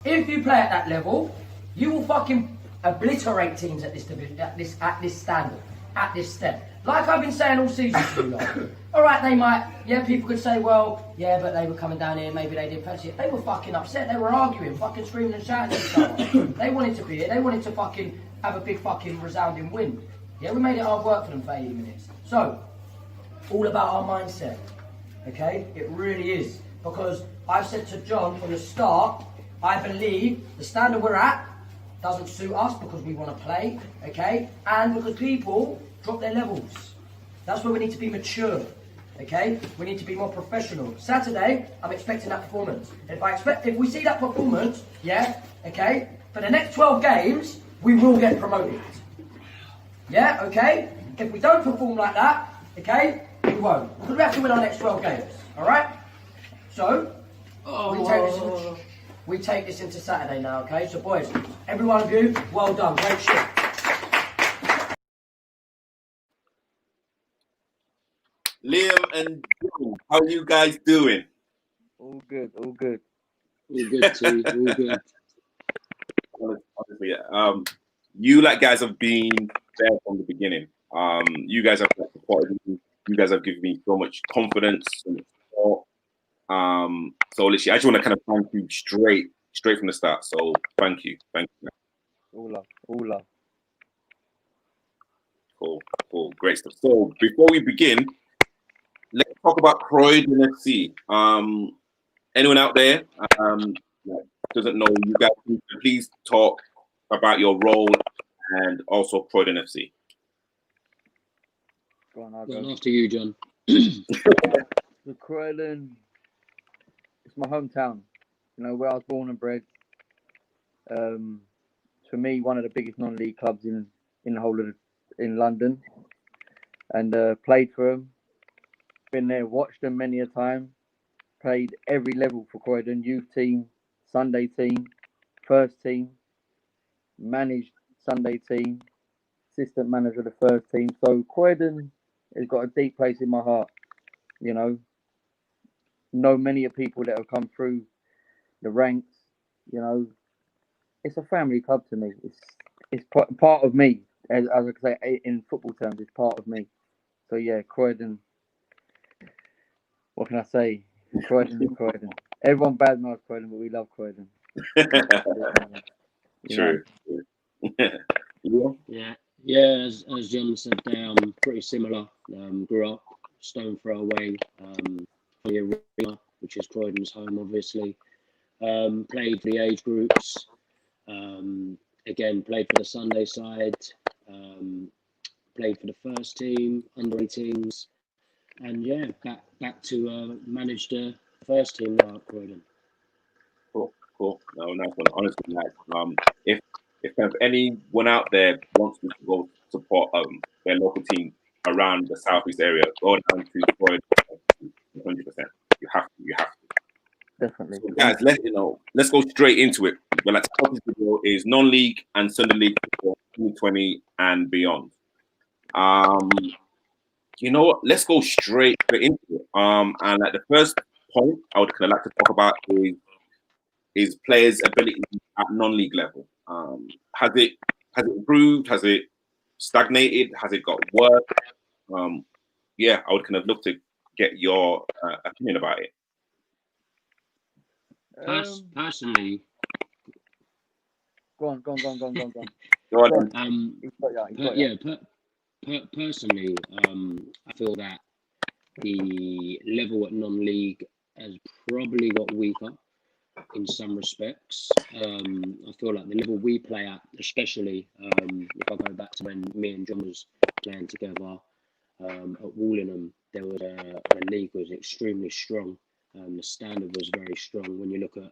If you play at that level, you will fucking obliterate teams at this division, at this standard, at this step. Like I've been saying all season to you lot. All right, they might, people could say, well, yeah, but they were coming down here, maybe they didn't fancy it. They were fucking upset, they were arguing, fucking screaming and shouting at each other. They wanted to be here, they wanted to fucking have a big fucking resounding win. Yeah, we made it hard work for them for 80 minutes. So, all about our mindset, okay? It really is. Because I've said to John from the start, I believe the standard we're at doesn't suit us because we want to play, okay? And because people drop their levels. That's where we need to be mature, okay? We need to be more professional. Saturday, I'm expecting that performance. If we see that performance, okay, for the next 12 games, we will get promoted. Yeah, okay? If we don't perform like that, okay, we won't. Because we have to win our next 12 games, all right? So, we take this into Saturday now, okay? So, boys, every one of you, well done. Great shit. Liam and Joe, how are you guys doing? All good, all good. All good, too. All good. Honestly, you guys have been there from the beginning. You guys have supported me. You guys have given me so much confidence and support. So literally, I just want to kind of thank you straight from the start. So thank you. All love. Cool, great stuff. So before we begin, let's talk about Croydon FC. Anyone out there doesn't know you guys, please talk about your role and also Croydon FC. Go on, after you, John. The Croydon, it's my hometown. You know, where I was born and bred. For me, one of the biggest non-league clubs in the whole of in London, and played for them. Been there, watched them many a time. Played every level for Croydon, youth team, Sunday team, first team. Managed Sunday team, assistant manager of the first team. So Croydon has got a deep place in my heart. You know many of people that have come through the ranks. You know, it's a family club to me. It's part of me, as I could say in football terms. It's part of me. So yeah, Croydon. What can I say? Croydon. Everyone badmouths Croydon, but we love Croydon. True. Yeah. As John said there, I'm pretty similar. Grew up stone throw away from the arena, which is Croydon's home, obviously. Played for the age groups. Again, played for the Sunday side. Played for the first team, under 18s, and yeah, back to manage the first team now at Croydon. Cool. No, nice one. Honestly, if anyone out there wants to go support their local team around the southeast area, go down to Croydon. 100%. You have to. Definitely. So guys, let's go straight into it. Well, like this video is non-league and Sunday league for 2020 and beyond. You know what? Let's go straight into it. And like the first point I would kind of like to talk about is players' ability at non-league level. Has it improved? Has it stagnated? Has it got worse? I would kind of love to get your opinion about it. Personally, go on. Personally, I feel that the level at non-league has probably got weaker in some respects. I feel like the level we play at, especially if I go back to when me and John was playing together at Wallingham, there was the league was extremely strong. The standard was very strong. When you look at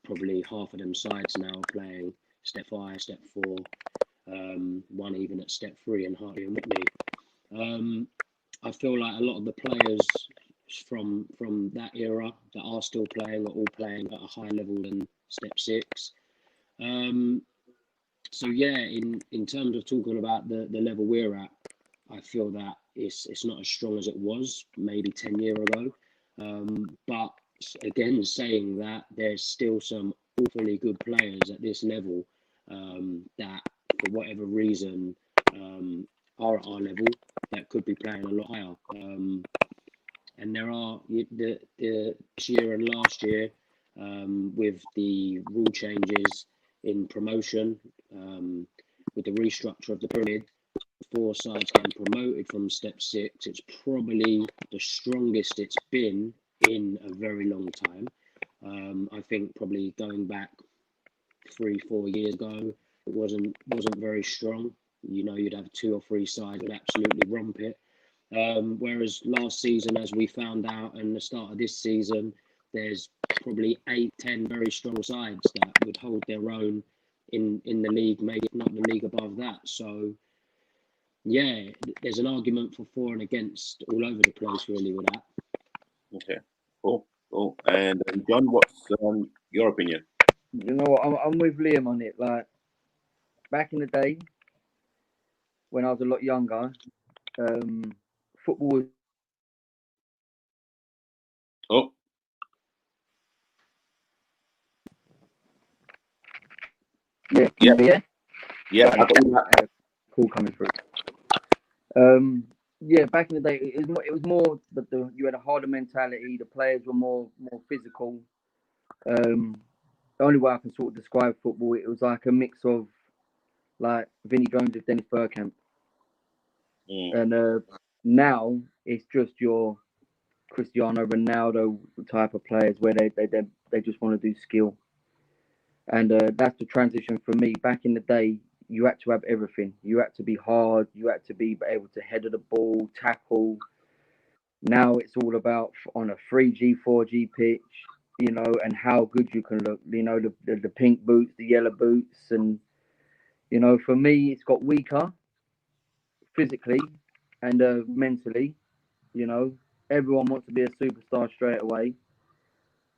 probably half of them sides now playing step 5, step 4, one even at step 3 in Hartley and Whitney. I feel like a lot of the players from that era that are still playing are all playing at a higher level than step 6. So yeah, in terms of talking about the level we're at, I feel that it's not as strong as it was maybe 10 years ago. But again, saying that, there's still some awfully good players at this level that, for whatever reason, are at our level that could be playing a lot higher. And there are this year and last year with the rule changes in promotion, with the restructure of the pyramid, 4 sides getting promoted from step 6, it's probably the strongest it's been in a very long time. I think probably going back 3-4 years ago, it wasn't very strong. You know, you'd have 2 or 3 sides would absolutely romp it. Whereas last season, as we found out, and the start of this season, there's probably 8-10 very strong sides that would hold their own in the league, maybe not the league above that. So yeah, there's an argument for and against all over the place, really, with that. Okay, cool. And John, what's your opinion? You know what? I'm with Liam on it. Like back in the day, when I was a lot younger, football was Oh, yeah. yeah, I got you that. Call coming through. Yeah, back in the day, it was more you had a harder mentality. The players were more physical. The only way I can sort of describe football, it was like a mix of like Vinnie Jones with Dennis Bergkamp, and now it's just your Cristiano Ronaldo type of players where they just want to do skill, and that's the transition for me. Back in the day, you had to have everything. You had to be hard. You had to be able to header the ball, tackle. Now it's all about on a 3G, 4G pitch, you know, and how good you can look. You know, the pink boots, the yellow boots, and you know, for me, it's got weaker physically and mentally. You know, everyone wants to be a superstar straight away.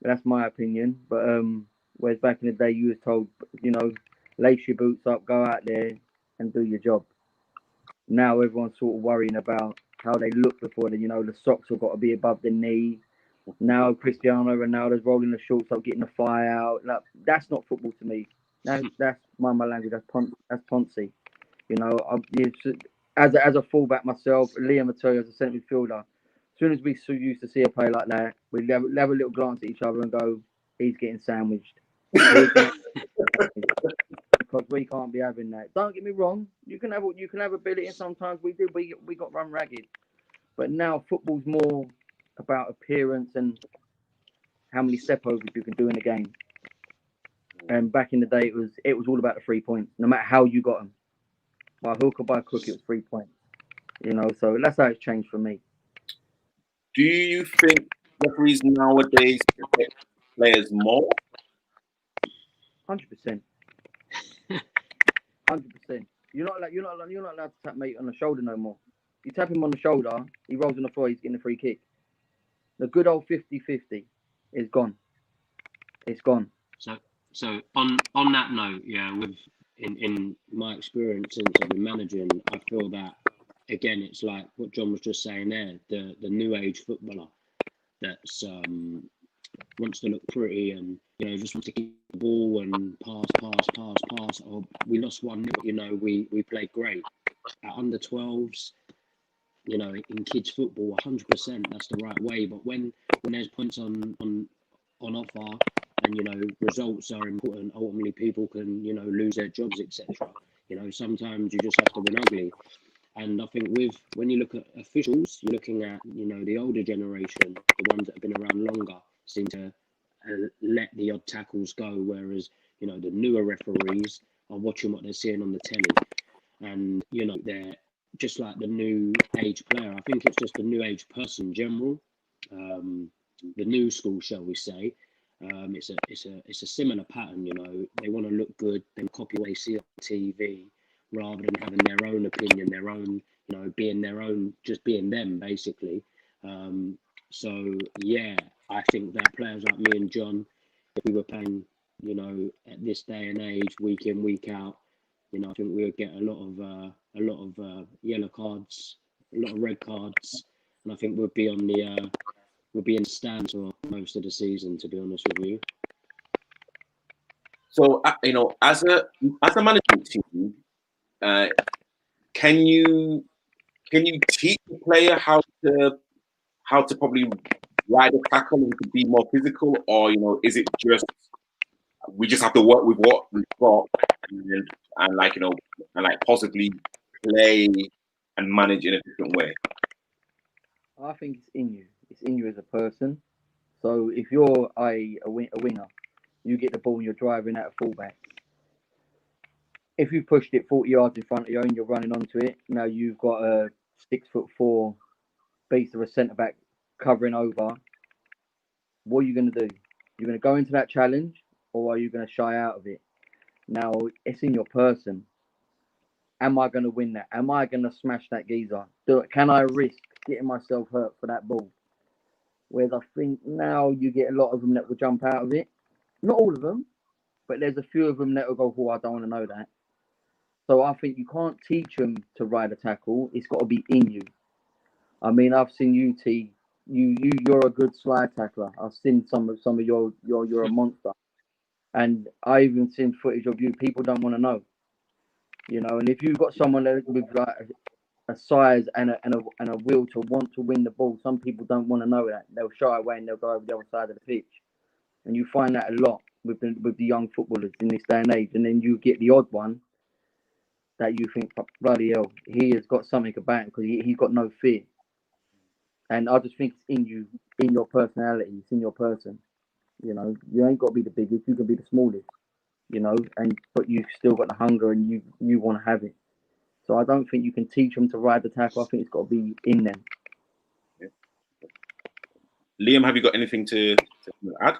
That's my opinion. But whereas back in the day, you was told, you know, lace your boots up, go out there and do your job. Now everyone's sort of worrying about how they look before you know, the socks have got to be above the knee. Now Cristiano Ronaldo's rolling the shorts up, getting the fire out. Like, that's not football to me. That's my language. That's Ponzi. You know, as a fullback myself, Liam will tell you as a centre midfielder, as soon as we used to see a play like that, we'd have a little glance at each other and go, he's getting sandwiched. Because we can't be having that. Don't get me wrong, you can have ability, and sometimes we do. We got run ragged, but now football's more about appearance and how many step overs you can do in a game. And back in the day, it was all about the 3 points, no matter how you got them. By hook or by crook, it was 3 points. You know, so that's how it's changed for me. Do you think referees nowadays protect players more? 100%. 100%. You're not allowed to tap mate on the shoulder no more. You tap him on the shoulder, he rolls on the floor, he's getting a free kick. The good old 50-50 is gone. It's gone. So on that note, yeah, with in my experience since I've been managing, I feel that again, it's like what John was just saying there, the new age footballer that's wants to look pretty and, you know, just wants to keep the ball and pass. Or we lost 1-0, you know, we played great. At under 12s, you know, in kids football, 100% that's the right way. But when there's points on offer and, you know, results are important, ultimately people can, you know, lose their jobs, etc. You know, sometimes you just have to win ugly. And I think when you look at officials, you're looking at, you know, the older generation, the ones that have been around longer, seem to let the odd tackles go, whereas, you know, the newer referees are watching what they're seeing on the telly. And, you know, they're just like the new age player. I think it's just the new age person in general, the new school, shall we say. It's a similar pattern, you know. They want to look good, then copy what they see on TV, rather than having their own opinion, their own, you know, being their own, just being them, basically. So, yeah, I think that players like me and John, if we were playing, you know, at this day and age, week in, week out, you know, I think we would get a lot of yellow cards, a lot of red cards, and I think we'd be in stands for most of the season, to be honest with you. So as a management team, can you teach the player how to probably ride a tackle and to be more physical, or is it just we just have to work with what we've got and possibly play and manage in a different way? I think it's in you. It's in you as a person. So if you're a winger, you get the ball and you're driving at a fullback. If you pushed it 40 yards in front of you and you're running onto it, now you've got a 6'4" beast of a centre back covering over. What are you going to do? You're going to go into that challenge, or are you going to shy out of it? Now it's in your person. Am I going to win that? Am I going to smash that geezer? Can I risk getting myself hurt for that ball? Whereas I think now you get a lot of them that will jump out of it. Not all of them, but there's a few of them that will go, oh, I don't want to know that. So I think you can't teach them to ride a tackle. It's got to be in you. I mean, I've seen you, T. You're a good slide tackler. I've seen some of you're a monster. And I even seen footage of you. People don't want to know. And if you've got someone with like a size and a will to want to win the ball, some people don't want to know that. They'll shy away and they'll go over the other side of the pitch. And you find that a lot with the young footballers in this day and age. And then you get the odd one that you think, bloody hell, he has got something about him because he's got no fear. And I just think it's in you, in your personality, it's in your person. You ain't got to be the biggest, you can be the smallest, but you've still got the hunger and you want to have it. So I don't think you can teach them to ride the tackle. I think it's got to be in them. Yeah. Liam, have you got anything to add?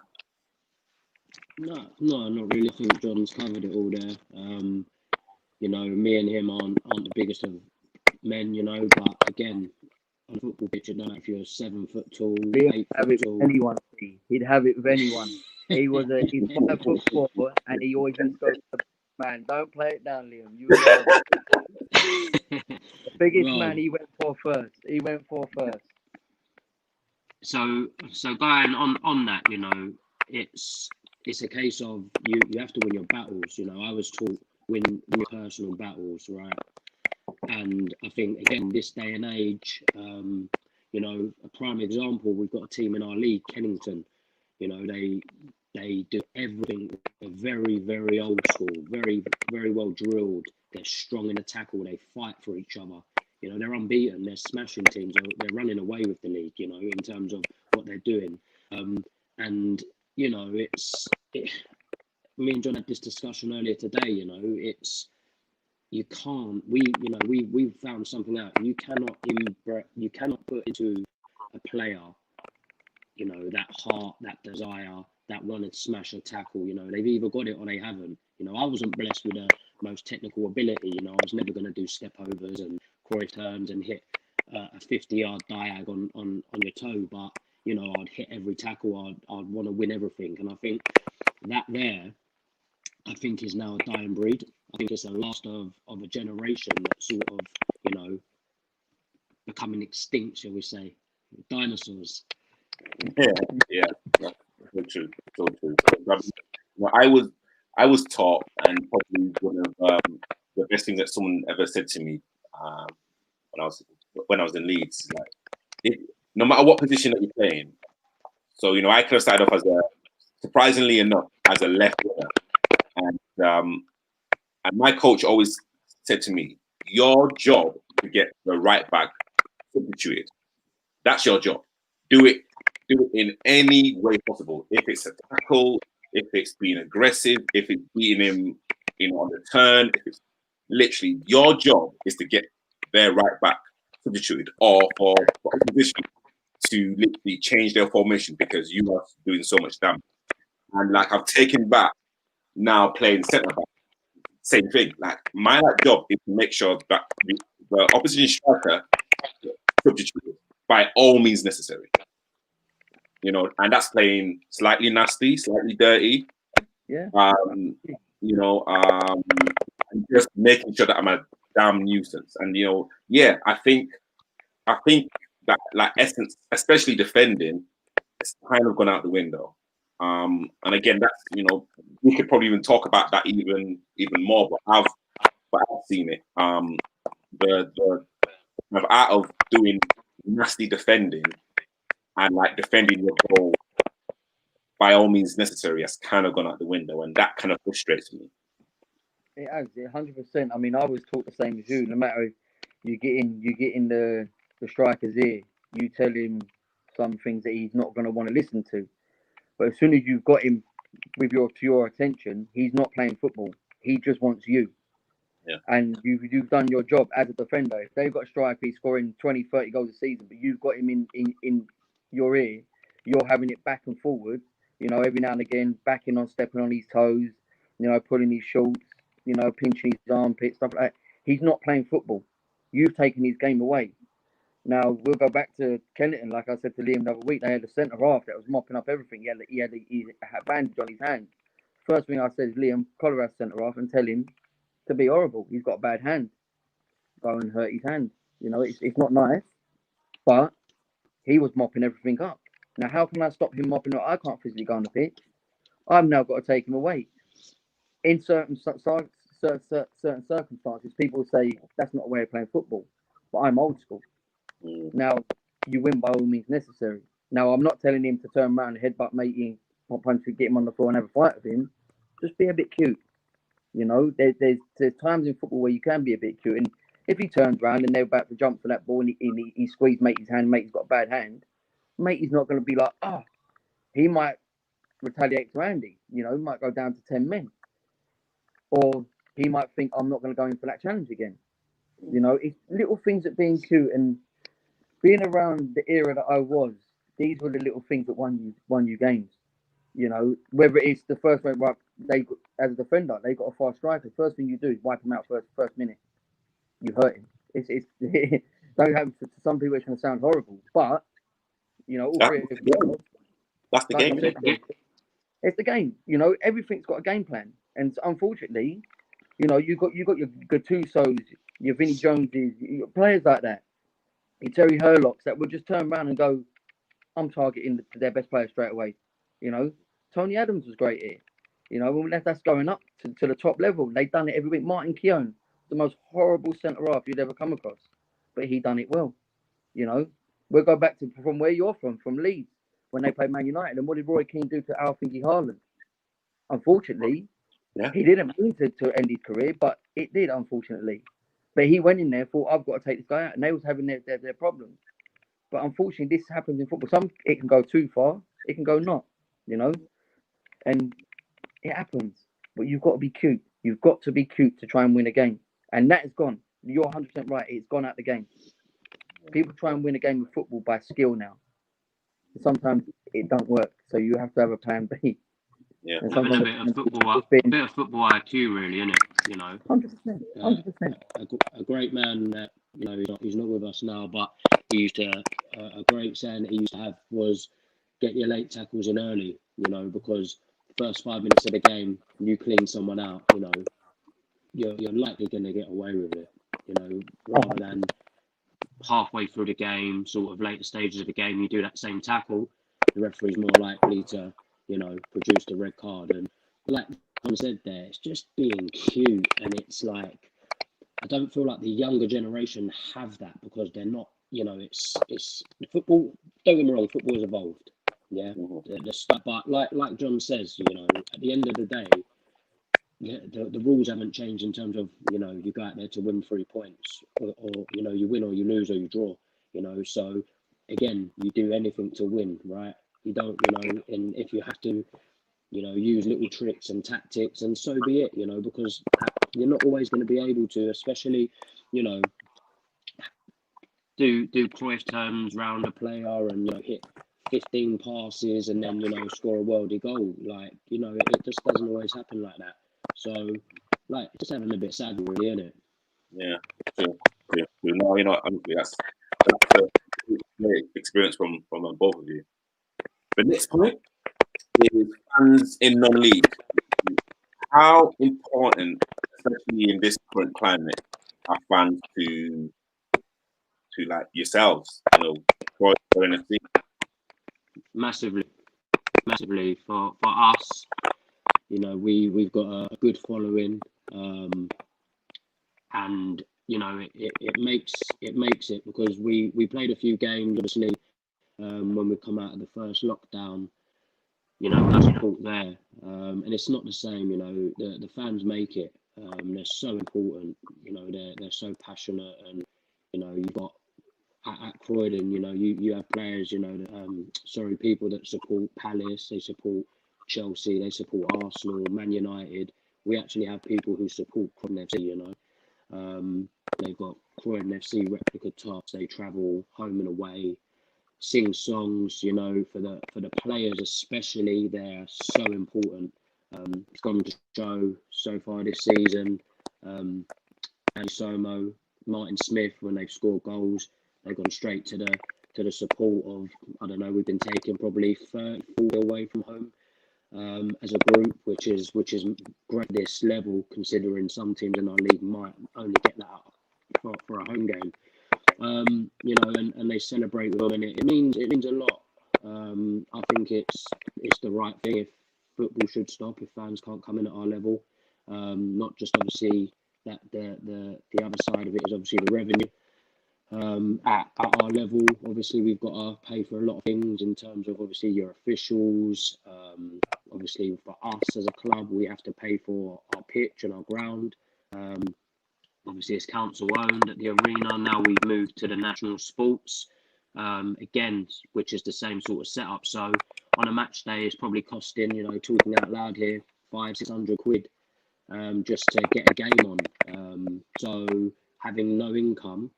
No, not really. I think John's covered it all there. Me and him aren't the biggest of men, but again, on a football pitch, I don't know if you're 7 foot tall, Liam 8 have foot it tall. with anyone. He'd have it with anyone. He's 5'4", and he always just goes, man, don't play it down, Liam. You the biggest man he went for first. So Brian, on that, it's a case of you have to win your battles. I was taught win your personal battles, right? And I think again, this day and age, a prime example, we've got a team in our league, Kennington. They do everything. They're very, very old school, very, very well drilled. They're strong in the tackle. They fight for each other. They're unbeaten. They're smashing teams. They're running away with the league. In terms of what they're doing. Me and John had this discussion earlier today. You can't. We've found something out. You cannot put into a player, that heart, that desire, that want to smash a tackle. They've either got it or they haven't. I wasn't blessed with the most technical ability. I was never going to do step overs and Cruyff turns and hit a 50-yard diag on your toe. But I'd hit every tackle. I'd want to win everything. And I think that is now a dying breed. I think it's the last of a generation that sort of becoming extinct, shall we say, dinosaurs. Yeah, so true. I was taught, and probably one of the best things that someone ever said to me when I was in Leeds, no matter what position that you're playing. So I could have started off surprisingly enough, as a left winger, and my coach always said to me, "Your job is to get the right back substituted. That's your job. Do it in any way possible. If it's a tackle, if it's being aggressive, if it's beating him, on the turn, if it's literally your job is to get their right back substituted or for opposition to literally change their formation because you are doing so much damage." And I've taken back now playing centre back. Same thing. My job is to make sure that the opposition striker is substituted by all means necessary. And that's playing slightly nasty, slightly dirty. Yeah. And just making sure that I'm a damn nuisance. And I think that essence, especially defending, it's kind of gone out the window. And again, that's we could probably even talk about that even more, but I've seen it. The kind of art of doing nasty defending and like defending your goal by all means necessary has kind of gone out the window, and that kind of frustrates me. It has, 100%. I mean, I was taught the same as you. No matter if you get in the striker's ear, you tell him some things that he's not going to want to listen to. But as soon as you've got him with your attention, he's not playing football. He just wants you. Yeah. And you've done your job as a defender. If they've got a striker, he's scoring 20, 30 goals a season, but you've got him in your ear, you're having it back and forward, every now and again, stepping on his toes, pulling his shorts, pinching his armpits, stuff like that. He's not playing football. You've taken his game away. Now, we'll go back to Kennington. Like I said to Liam the other week, they had a centre-half that was mopping up everything. He had a bandage on his hand. First thing I said is, Liam, collar our centre-half and tell him to be horrible. He's got a bad hand. Go and hurt his hand. It's not nice. But he was mopping everything up. Now, how can I stop him mopping up? I can't physically go on the pitch. I've now got to take him away. In certain circumstances, people say that's not a way of playing football. But I'm old school. Now, you win by all means necessary. Now, I'm not telling him to turn around and headbutt matey, punch him, get him on the floor and have a fight with him. Just be a bit cute. There's times in football where you can be a bit cute. And if he turns around and they're about to jump for that ball and he squeezed matey's hand, matey's got a bad hand, matey's not going to be like, he might retaliate to Andy. He might go down to 10 men. Or he might think, I'm not going to go in for that challenge again. It's little things that being cute and being around the era that I was, these were the little things that won you games. Whether it's the first way, right, as a defender, they got a fast striker. First thing you do is wipe him out first minute. You hurt him. It's don't have to some people it's going to sound horrible, but all three of you, that's the game. It's the game. Everything's got a game plan, and unfortunately, you got your Gattusos, your Vinnie Joneses, your players like that, your Terry Hurlocks that will just turn around and go, I'm targeting their best player straight away. Tony Adams was great here. When that's going up to the top level, they've done it every week. Martin Keown, the most horrible centre half you'd ever come across, but he done it well. We'll go back to from where you're from Leeds, when they played Man United, and what did Roy Keane do to Alf-Ingy Haaland? Unfortunately, he didn't mean to end his career, but it did, unfortunately. But he went in there, thought, I've got to take this guy out, and they was having their problems. But unfortunately, this happens in football. It can go too far, it can go not, and it happens. But you've got to be cute. You've got to be cute to try and win a game, and that is gone. You're 100% right. It's gone out the game. People try and win a game of football by skill now. Sometimes it don't work, so you have to have a plan B. Yeah, a bit of football IQ, really, isn't it? 100%. A great man that he's not with us now, but he used to a great saying that he used to have was get your late tackles in early. Because first 5 minutes of the game, you clean someone out. You're likely going to get away with it. Rather than halfway through the game, sort of later stages of the game, you do that same tackle, the referee's more likely to, produce the red card. And like Tom said there, it's just being cute. And it's like, I don't feel like the younger generation have that because they're not, it's football. Don't get me wrong, football has evolved. Yeah. The stuff, but like John says, at the end of the day, the rules haven't changed in terms of, you go out there to win 3 points or you win or you lose or you draw, so again, you do anything to win, right? You don't, and if you have to, use little tricks and tactics, and so be it, because you're not always going to be able to, especially, do Cruyff turns round a player and, hit 15 passes and then, score a worldie goal. Like, it just doesn't always happen like that. So, just having a bit sad, really, isn't it? Yeah, true. No, honestly, that's a great experience from both of you. The next point is fans in non-league. How important, especially in this current climate, are fans to like yourselves? For NFC. Massively. massively for us. You know, we've got a good following, and you know it makes it because we played a few games obviously when we come out of the first lockdown. You know, no support there, and it's not the same. You know, the fans make it. They're so important. You know, they're so passionate, and you know, you've got at Croydon. You know, you have players. You know, that, people that support Palace, they support Chelsea, they support Arsenal, Man United. We actually have people who support Croydon FC. You know, they've got Croydon FC replica tops. They travel home and away, sing songs, you know, for the players especially. They're so important. It's gone to show so far this season. Andy Somo, Martin Smith, when they've scored goals, they've gone straight to the support of, I don't know, we've been taking probably 30, 40 away from home as a group, which is great at this level, considering some teams in our league might only get that up for a home game. You know, and they celebrate with them, and it means a lot. I think it's the right thing. If football should stop, if fans can't come in at our level, not just obviously that the other side of it is obviously the revenue. At our level, obviously we've got to pay for a lot of things in terms of obviously your officials. Obviously for us as a club, we have to pay for our pitch and our ground. Obviously, it's council owned at the arena. Now we've moved to the national sports, again, which is the same sort of setup. So on a match day, it's probably costing, you know, talking out loud here, 500-600 quid just to get a game on. So having no income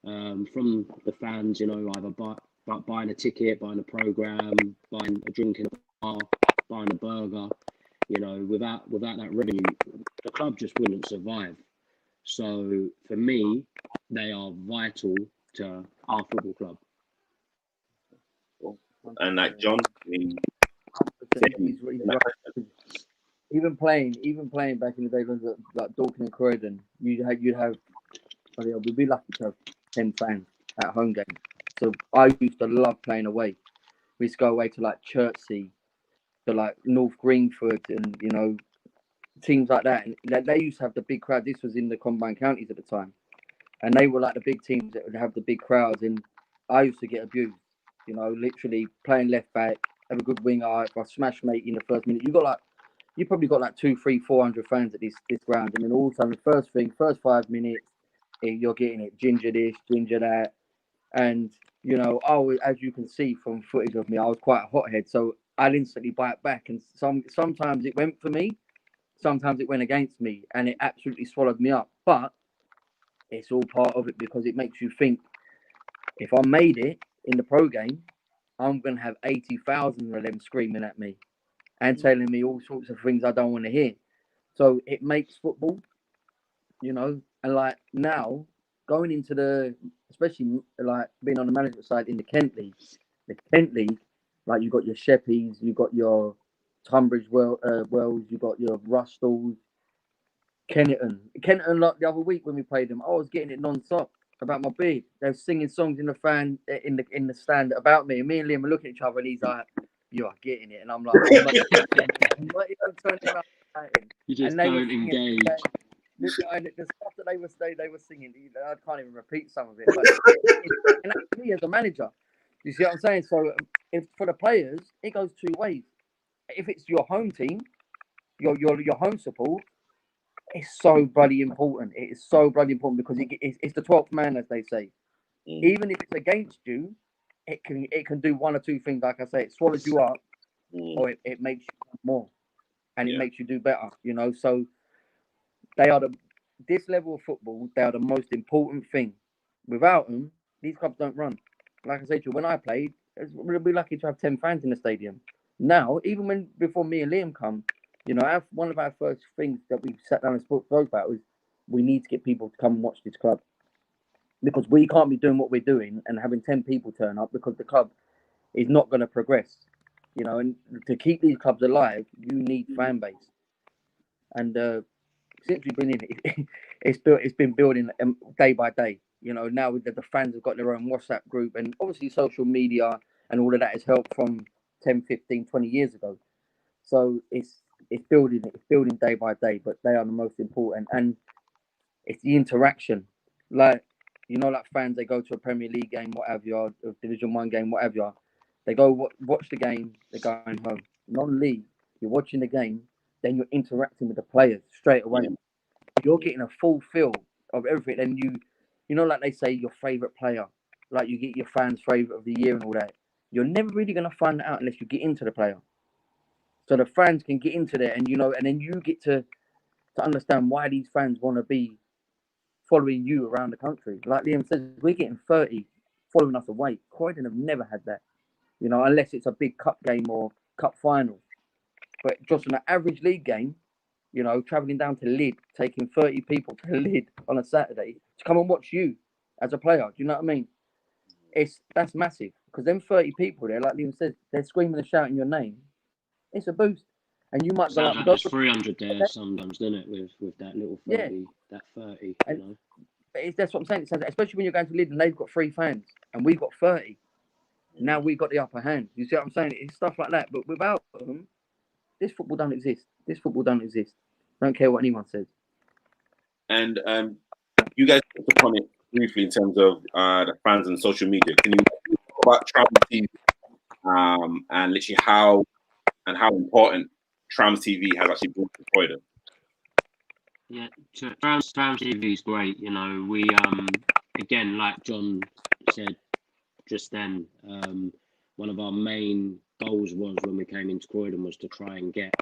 from the fans, you know, either buying a ticket, buying a program, buying a drink in a bar, buying a burger, you know, without that revenue, the club just wouldn't survive. So for me, they are vital to our football club. And like John, I mean, He's right. Even playing back in the day, like Dorking and Croydon, you'd have we'd be lucky to have 10 fans at home games. So I used to love playing away. We used to go away to like Chertsey, to like North Greenford, and you know, teams like that. And they used to have the big crowd. This was in the combined counties at the time, and they were like the big teams that would have the big crowds. And I used to get abused, you know, literally playing left back, have a good winger. If I smash mate in the first minute, you probably got like 200, 300, 400 fans at this ground, and then all of a sudden, the first 5 minutes, you're getting it ginger this, ginger that, and you know, as you can see from footage of me, I was quite a hothead, so I'd instantly bite back, and sometimes it went for me, sometimes it went against me, and it absolutely swallowed me up. But it's all part of it because it makes you think, if I made it in the pro game, I'm going to have 80,000 of them screaming at me and telling me all sorts of things I don't want to hear. So it makes football, you know, and like now going into especially like being on the management side in the Kent League, like you've got your Sheppies, you've got your Tunbridge Wells, you've got your Rustalls, Kenneton, like the other week when we played them, I was getting it non-stop about my beard. They were singing songs in the stand about me, and me and Liam were looking at each other, and he's like, "You are getting it," and I'm like, "I'm not even turning around." You just And they were don't singing, engage. the stuff that they were singing, I can't even repeat some of it. But and that's me as a manager. You see what I'm saying? So if for the players, it goes two ways. If it's your home team, your home support, it's so bloody important. It is so bloody important because it's the 12th man, as they say. Even if it's against you, it can do one or two things. Like I say, it swallows you up, or it makes you want more, and it makes you do better. You know, so they are this level of football. They are the most important thing. Without them, these clubs don't run. Like I said to you, when I played, we'd be lucky to have 10 fans in the stadium. Now, even before me and Liam come, you know, one of our first things that we sat down and spoke about was we need to get people to come and watch this club, because we can't be doing what we're doing and having 10 people turn up, because the club is not going to progress. You know, and to keep these clubs alive, you need fan base. And since we've been in it, it's been building day by day. You know, now the fans have got their own WhatsApp group, and obviously social media and all of that has helped from 10, 15, 20 years ago. So it's building day by day, but they are the most important, and it's the interaction. Like, you know, like fans, they go to a Premier League game, whatever, a Division 1 game, whatever. They go watch the game, they're going home. Non-league, you're watching the game, then you're interacting with the players straight away. You're getting a full feel of everything. And you know, like they say, your favourite player, like you get your fans' favourite of the year and all that. You're never really going to find that out unless you get into the player. So the fans can get into there, and you know, and then you get to understand why these fans want to be following you around the country. Like Liam says, we're getting 30 following us away. Croydon have never had that, you know, unless it's a big cup game or cup final. But just an average league game, you know, travelling down to Lyd, taking 30 people to Lyd on a Saturday to come and watch you as a player. Do you know what I mean? That's massive, because them 30 people there, like Liam said, they're screaming and shouting your name. It's a boost. And you might go Sounds out like there's 300 there sometimes, doesn't it? With that little 30, that 30, you know. That's what I'm saying. Especially when you're going to Lyd and they've got 3 fans and we've got 30. Now we've got the upper hand. You see what I'm saying? It's stuff like that. But without them, this football don't exist. Don't care what anyone says. And you guys touched upon it briefly in terms of the fans and social media. Can you talk about Trams TV and literally how important Trams TV has actually brought to Croydon? Yeah, Trams TV is great. You know, we again, like John said just then, one of our main goals was when we came into Croydon was to try and get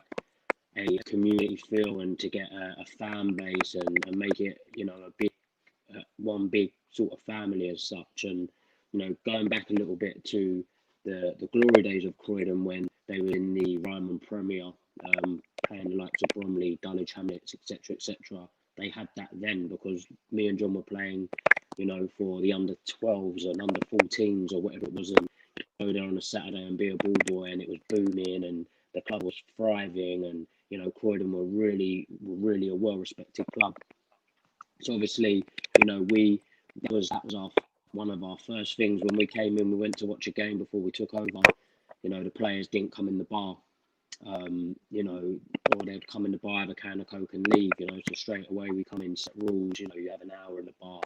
a community feel and to get a fan base and make it, you know, a big one big sort of family as such. And you know, going back a little bit to the glory days of Croydon when they were in the Ryman Premier, playing the likes of Bromley, Dulwich Hamlets, etc. They had that then because me and John were playing, you know, for the under 12s and under 14s or whatever it was, and go there on a Saturday and be a ball boy, and it was booming and the club was thriving, and you know, Croydon were really a well-respected club. So obviously, you know, that was one of our first things when we came in. We went to watch a game before we took over. You know, the players didn't come in the bar, you know, or they'd come in the bar, have a can of Coke and leave. You know, so straight away we come in, set rules. You know, you have an hour in the bar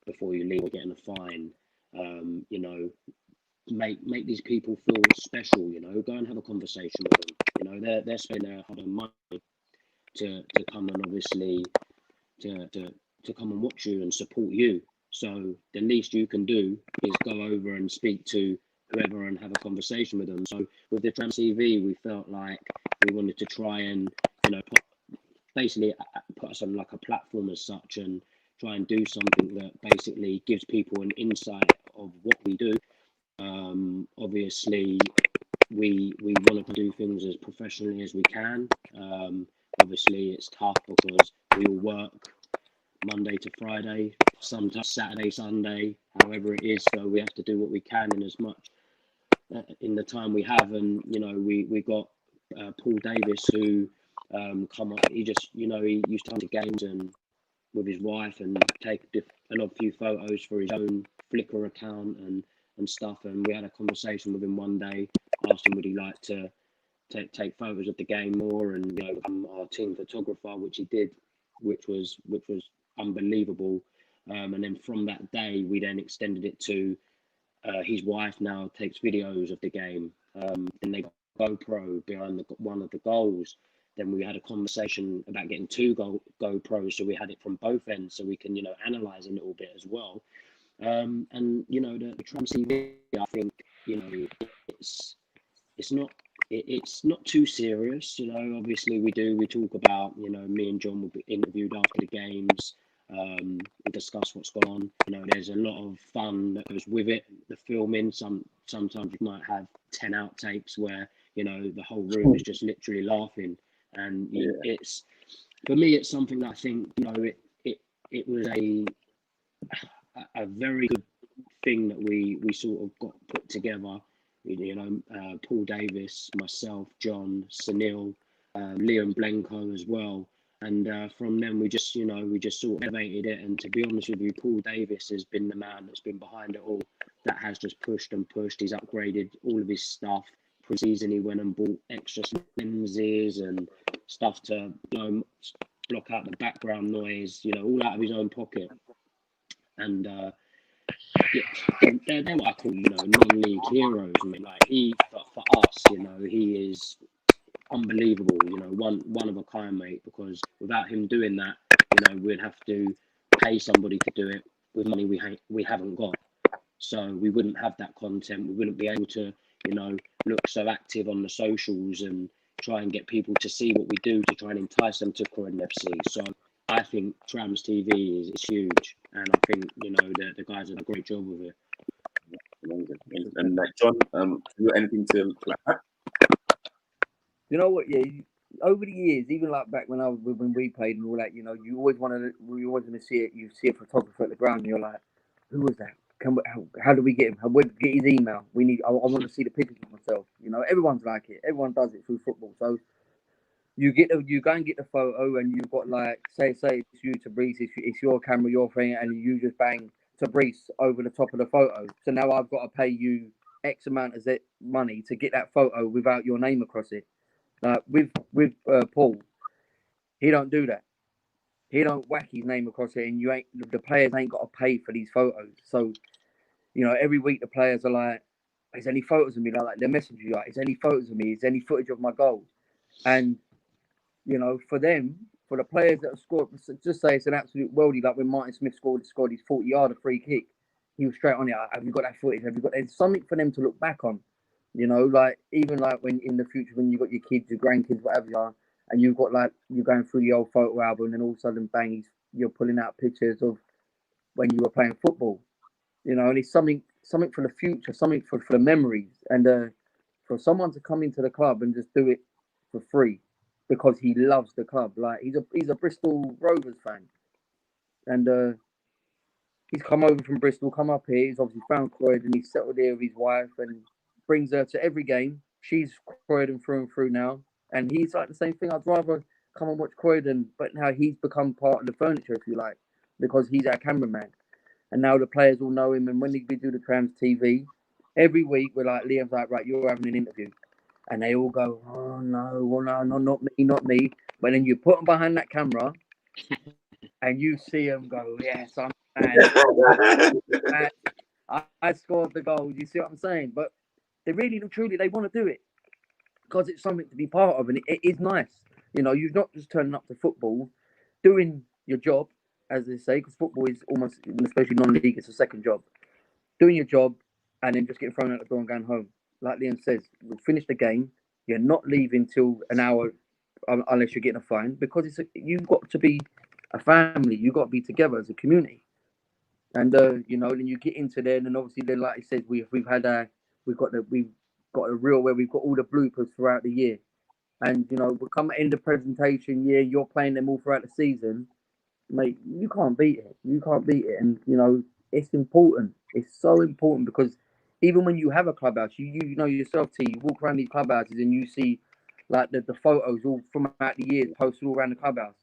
before you leave, or getting a fine. You know, make these people feel special. You know, go and have a conversation with them. You know, they're spending their hard-earned money to come and obviously to come and watch you and support you. So the least you can do is go over and speak to whoever and have a conversation with them. So with the Trams TV, we felt like we wanted to try and, you know, basically put us on like a platform as such and try and do something that basically gives people an insight of what we do. Obviously, we want to do things as professionally as we can. Obviously, it's tough because we all work Monday to Friday, sometimes Saturday, Sunday, however it is. So we have to do what we can in as much in the time we have. And you know, we got Paul Davis who come up. He just, you know, he used to come to games and with his wife and take a few photos for his own Flickr account and stuff. And we had a conversation with him one day, asked him would he like to take photos of the game more and, you know, become our team photographer, which he did, which was unbelievable. And then from that day, we then extended it to his wife now takes videos of the game. And they got GoPro behind one of the goals. Then we had a conversation about getting 2 GoPros, so we had it from both ends, so we can, you know, analyze a little bit as well. And you know, the Trams TV, I think, you know, it's not too serious. You know, obviously we talk about, you know, me and John will be interviewed after the games. We discuss what's gone on. You know, there's a lot of fun that goes with it. The filming, sometimes you might have 10 outtakes where, you know, the whole room is just literally laughing. And it's, for me, it's something that I think, you know, it was a very good thing that we sort of got put together. You know, Paul Davis, myself, John, Sunil, Liam Blenko as well. And from then we just sort of elevated it. And to be honest with you, Paul Davis has been the man that's been behind it all that has just pushed and pushed. He's upgraded all of his stuff. Pre-season, he went and bought extra lenses and stuff to, block out the background noise, all out of his own pocket. And they're what I call, non-league heroes. I mean, like for us, he is unbelievable. One of a kind, mate. Because without him doing that, we'd have to pay somebody to do it with money we haven't got. So we wouldn't have that content. We wouldn't be able to, look so active on the socials and try and get people to see what we do to try and entice them to Croydon FC. So I think Trams TV is huge, and I think the guys have a great job with it. And John, you got anything to add? You know what? Yeah, over the years, even like back when we played and all that, you always we always want to see it. You see a photographer at the ground, and you're like, who was that? How do we get him? Where do we get his email? I want to see the pictures of myself. Everyone's like it. Everyone does it through football. So you go and get the photo, and you've got like say it's you, Tabrice, it's your camera, your thing, and you just bang Tabrice over the top of the photo. So now I've got to pay you X amount of money to get that photo without your name across it. With Paul, he don't do that. He don't whack his name across it, and the players ain't got to pay for these photos. So, every week the players are like, "Is any photos of me?" Like they message you, like, "Is any photos of me? Is any footage of my goals?" And for the players that have scored, just say it's an absolute worldie. Like when Martin Smith scored his 40-yarder free kick, he was straight on it. Have you got that footage? Have you got? There's something for them to look back on. Like even like when in the future when you got your kids, your grandkids, whatever you are, and you've got like you're going through the old photo album, and then all of a sudden, bang, you're pulling out pictures of when you were playing football. And it's something for the future, something for the memories, and for someone to come into the club and just do it for free because he loves the club. Like he's a Bristol Rovers fan, and he's come over from Bristol, come up here. He's obviously found Croydon. He's settled here with his wife and brings her to every game. She's Croydon through and through now. And he's like the same thing. I'd rather come and watch Croydon, but now he's become part of the furniture, if you like, because he's our cameraman. And now the players all know him. And when we do the Trams TV, every week we're like, Liam's like, right, you're having an interview. And they all go, oh, no, well, no, not me, not me. But then you put them behind that camera and you see them go, yes, I'm I scored the goal. You see what I'm saying? But they really, truly, they want to do it because it's something to be part of, and it is nice. You're not just turning up to football, doing your job, as they say, because football is almost, especially non-league, it's a second job. Doing your job and then just getting thrown out the door and going home. Like Liam says, we'll finish the game. You're not leaving till an hour unless you're getting a fine, because you've got to be a family. You've got to be together as a community. And then you get into there, and then obviously, then like I said, we've got a reel where we've got all the bloopers throughout the year, and we come in the presentation year. You're playing them all throughout the season, mate. You can't beat it. And it's important. It's so important because even when you have a clubhouse, you know yourself, T. You walk around these clubhouses and you see like the photos all from out the years posted all around the clubhouse.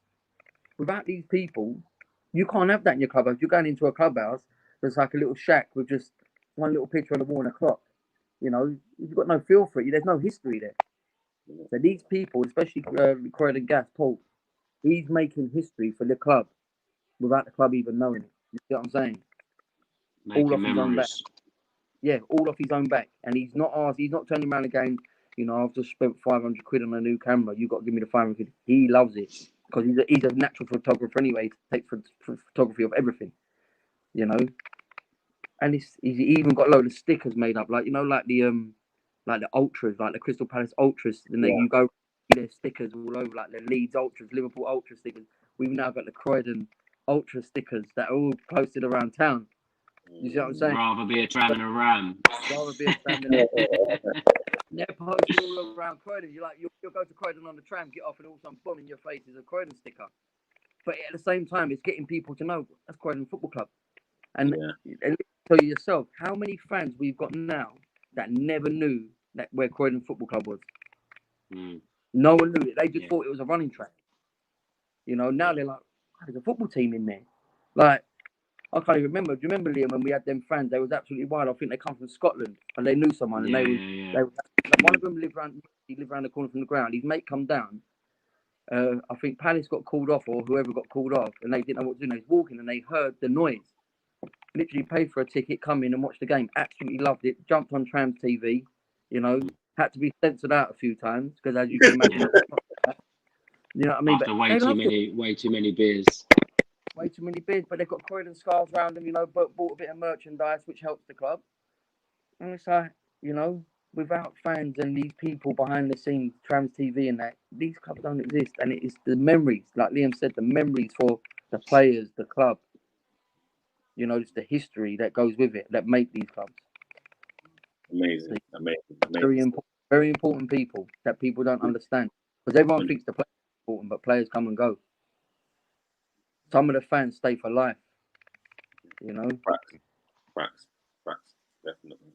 Without these people, you can't have that in your clubhouse. You're going into a clubhouse that's like a little shack with just one little picture on the wall and a clock. You've got no feel for it. There's no history there. So these people, especially Croydon Gas, Paul, he's making history for the club without the club even knowing it. You see what I'm saying? Making all off his own back. memories. Yeah, all off his own back. And he's not turning around again, I've just spent 500 quid on a new camera. You've got to give me the 500 quid. He loves it because he's a natural photographer anyway. He takes photography of everything, And he's even got a load of stickers made up, like like the ultras, like the Crystal Palace ultras, and then you go there's stickers all over, like the Leeds ultras, Liverpool ultra stickers. We've now got the Croydon ultra stickers that are all posted around town. You see what I'm saying? Rather be a tram and a ram. Rather be a tram than a they're posted all around Croydon. You'll go to Croydon on the tram, get off, and all of a sudden, boom, in your face is a Croydon sticker. But at the same time, it's getting people to know that's Croydon Football Club. And tell you yourself, how many fans we've got now that never knew that where Croydon Football Club was. No one knew it. They just thought it was a running track. Now they're like, there's a football team in there. Like, I can't even remember. Do you remember, Liam, when we had them fans? They was absolutely wild. I think they come from Scotland and they knew someone, and Yeah, they was, yeah, they was like, one of them lived around the corner from the ground. His mate come down. I think Palace got called off, or whoever got called off, and they didn't know what to do. They was walking and they heard the noise. Literally paid for a ticket, come in and watch the game. Absolutely loved it. Jumped on Trams TV, you know. Had to be censored out a few times because, as you can imagine, you know what I mean. After But they loved it. way too many beers. Way too many beers, but they've got Croydon scarves around them, you know. But bought a bit of merchandise, which helps the club. And it's like, you know, without fans and these people behind the scenes, Trams TV and that, these clubs don't exist. And it is the memories, like Liam said, the memories for the players, the club. You know, it's the history that goes with it that make these clubs. Amazing. Very important people that people don't understand. Because everyone thinks the players are important, but players come and go. Some of the fans stay for life. You know? Facts. Definitely.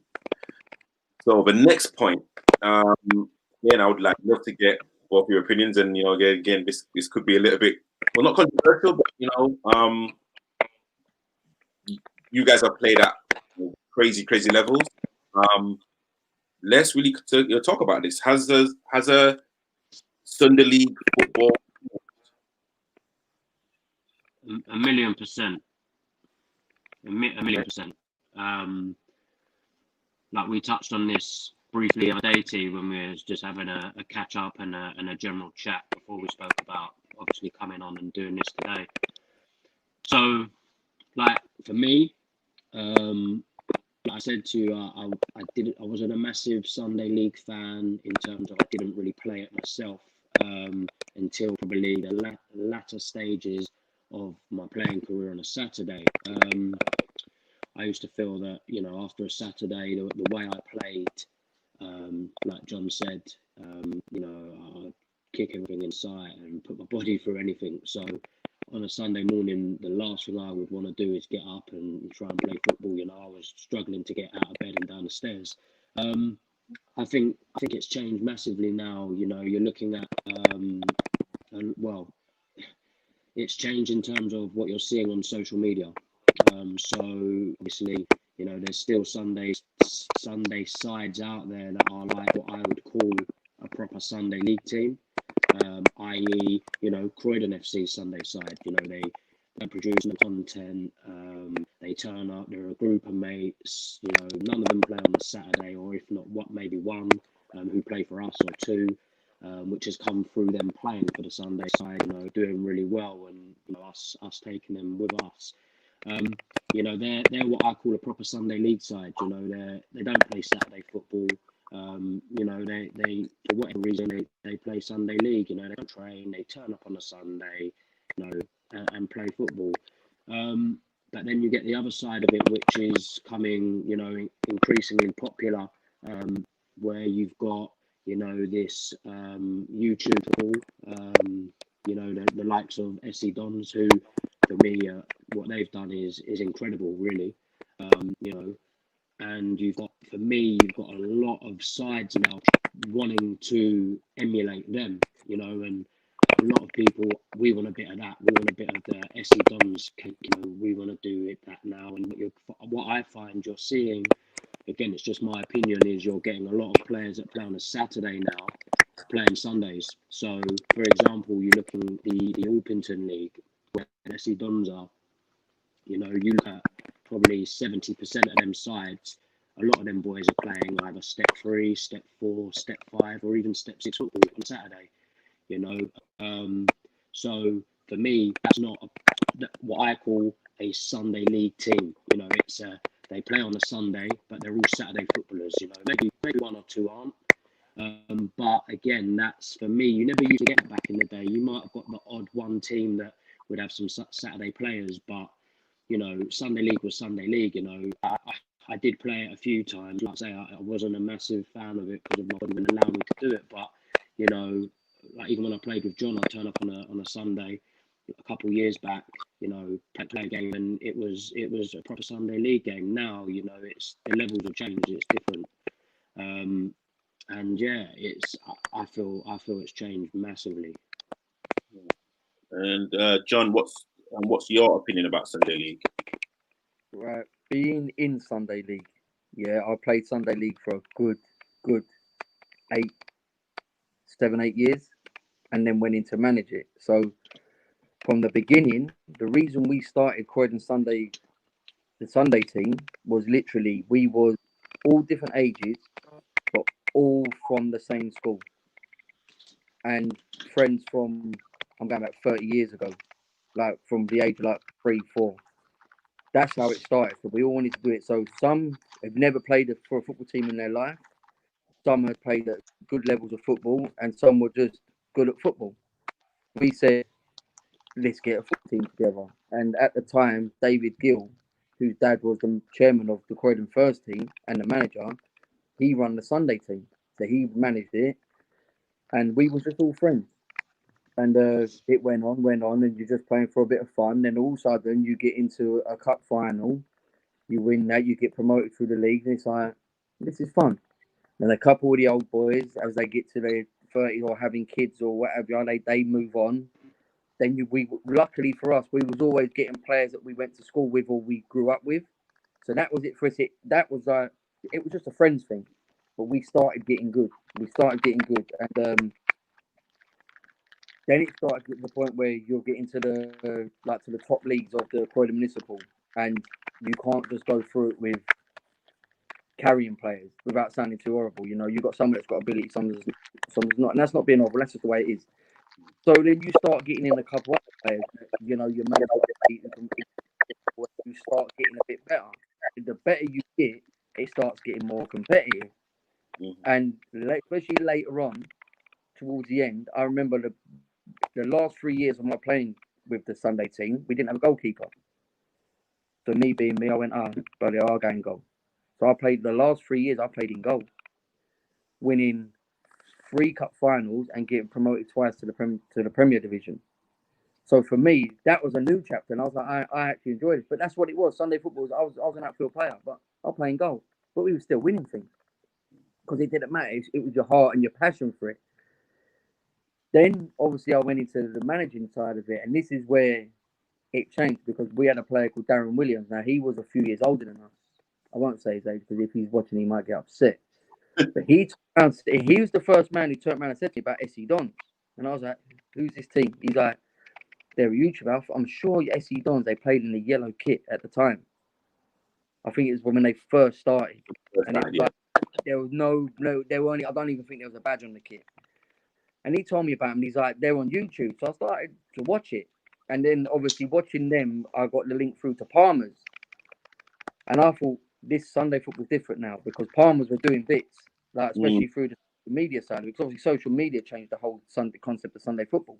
So the next point, I would love to get both your opinions, and you know, again, this could be a little bit, well, not controversial, but you know, you guys have played at crazy levels. Let's really talk about this. Has a Sunday League football? 1,000,000%. 1,000,000%. Like we touched on this briefly the other day, T, when we were just having a catch up and a general chat before we spoke about obviously coming on and doing this today. So, like for me, like I said to you, I wasn't a massive Sunday League fan in terms of I didn't really play it myself until probably the latter stages of my playing career on a Saturday. I used to feel that, you know, after a Saturday, the way I played, like John said, you know, I'd kick everything in sight and put my body through anything. So on a Sunday morning, the last thing I would want to do is get up and try and play football. You know, I was struggling to get out of bed and down the stairs. I think it's changed massively now. You know, you're looking at, it's changed in terms of what you're seeing on social media. So obviously, you know, there's still Sunday sides out there that are like what I would call a proper Sunday League team, i.e., you know, Croydon FC Sunday side. You know, they produce the content, they turn up, they're a group of mates. You know, none of them play on a Saturday, or if not, maybe one who play for us, or two. Which has come through them playing for the Sunday side, you know, doing really well, and you know, us taking them with us. You know, they're what I call a proper Sunday League side. You know, they don't play Saturday football. You know, they for whatever reason they play Sunday League. You know, they don't train, they turn up on a Sunday, you know, and play football. But then you get the other side of it, which is coming, you know, increasingly popular, where you've got, you know, this YouTube football, you know, the likes of SC Dons, who for me, what they've done is incredible, really. You know, and you've got a lot of sides now wanting to emulate them, you know, and a lot of people, we want a bit of that. We want a bit of the SC Dons cake, you know, we want to do it that now. And what I find you're seeing, again, it's just my opinion, is you're getting a lot of players that play on a Saturday now playing Sundays. So, for example, you look in the Orpington League, where SC Dons are, you know, you look at probably 70% of them sides, a lot of them boys are playing either step 3, step 4, step 5, or even step 6 football on Saturday, you know. So for me, that's not what I call a Sunday League team. You know, it's they play on a Sunday, but they're all Saturday footballers. You know, maybe one or two aren't. But again, that's for me. You never used to get that back in the day. You might have got the odd one team that would have some Saturday players, but you know, Sunday League was Sunday League. You know, I did play it a few times. Like I say, I wasn't a massive fan of it because my body wouldn't allow me to do it. But you know, like even when I played with John, I'd turn up on a Sunday a couple of years back, you know, play a game, and it was a proper Sunday League game. Now, you know, it's the levels have changed, it's different, and yeah, I feel it's changed massively. And John, what's your opinion about Sunday League? right, being in Sunday League, yeah, I played Sunday League for a good 8, 7, 8 years, and then went in to manage it. So from the beginning, the reason we started Croydon Sunday, the Sunday team, was literally we was all different ages, but all from the same school and friends from, I'm going back 30 years ago, like from the age of like 3, 4. That's how it started. So we all wanted to do it. So some have never played for a football team in their life. Some had played at good levels of football, and some were just good at football. We said, let's get a football team together. And at the time, David Gill, whose dad was the chairman of the Croydon First team and the manager, he run the Sunday team. So he managed it, and we was just all friends. And it went on, and you're just playing for a bit of fun. Then all of a sudden, you get into a cup final, you win that, you get promoted through the league, and it's like, this is fun. And a couple of the old boys, as they get to their 30 or having kids or whatever, they move on. Then we luckily for us, we was always getting players that we went to school with or we grew up with. So that was it for us. It was just a friends thing, but we started getting good. And then it started to the point where you're getting to the top leagues of the Croydon Municipal, and you can't just go through it with carrying players without sounding too horrible. You know, you've got someone that's got ability, someone's not, and that's not being horrible. That's just the way it is. So then you start getting in a couple other players. You know, your man, you start getting a bit better. The better you get, it starts getting more competitive. And especially later on, towards the end, I remember the last 3 years of my playing with the Sunday team, we didn't have a goalkeeper. So me being me, I went, bloody, I'll go and goal. So I played the last 3 years. I played in goal, winning 3 cup finals and getting promoted twice to the Premier Division. So for me, that was a new chapter, and I was like, I actually enjoyed it. But that's what it was. Sunday football was, I was an outfield player, but I was playing goal. But we were still winning things because it didn't matter. It was your heart and your passion for it. Then obviously I went into the managing side of it, and this is where it changed because we had a player called Darren Williams. Now he was a few years older than us. I won't say his age because if he's watching, he might get upset. But he was the first man who turned around and said to me about SE Dons, and I was like, "Who's this team?" He's like, "They're a YouTube outfit. I'm sure SE Dons. They played in the yellow kit at the time. I think it was when they first started, and it was like there was no. There were only. I don't even think there was a badge on the kit." And he told me about them. He's like, they're on YouTube. So I started to watch it. And then obviously watching them, I got the link through to Palmer's. And I thought this Sunday football's different now because Palmer's were doing bits, like especially through the media side. Because obviously social media changed the whole Sunday concept of Sunday football.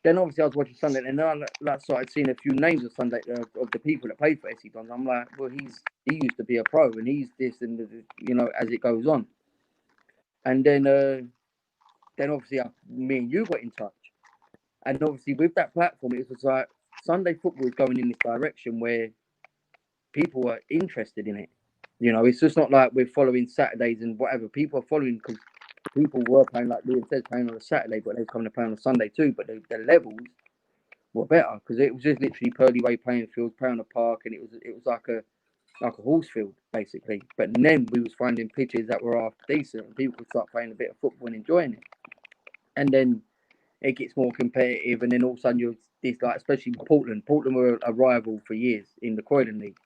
Then obviously I was watching Sunday, and then I started seeing a few names of Sunday of the people that played for SC Dons. I'm like, well, he used to be a pro, and he's this, and as it goes on. And then obviously me and you got in touch, and obviously with that platform, it was like Sunday football is going in this direction where people are interested in it. It's just not like we're following Saturdays and whatever. People are following because people were playing, like Liam says, playing on a Saturday, but they were coming to play on a Sunday too. But the levels were better because it was just literally Purley Way playing fields, playing on a park, and it was like a horse field basically. But then we was finding pitches that were half decent, and people could start playing a bit of football and enjoying it. And then it gets more competitive, and then all of a sudden you're this, like, especially Portland. Portland were a rival for years in the Croydon League.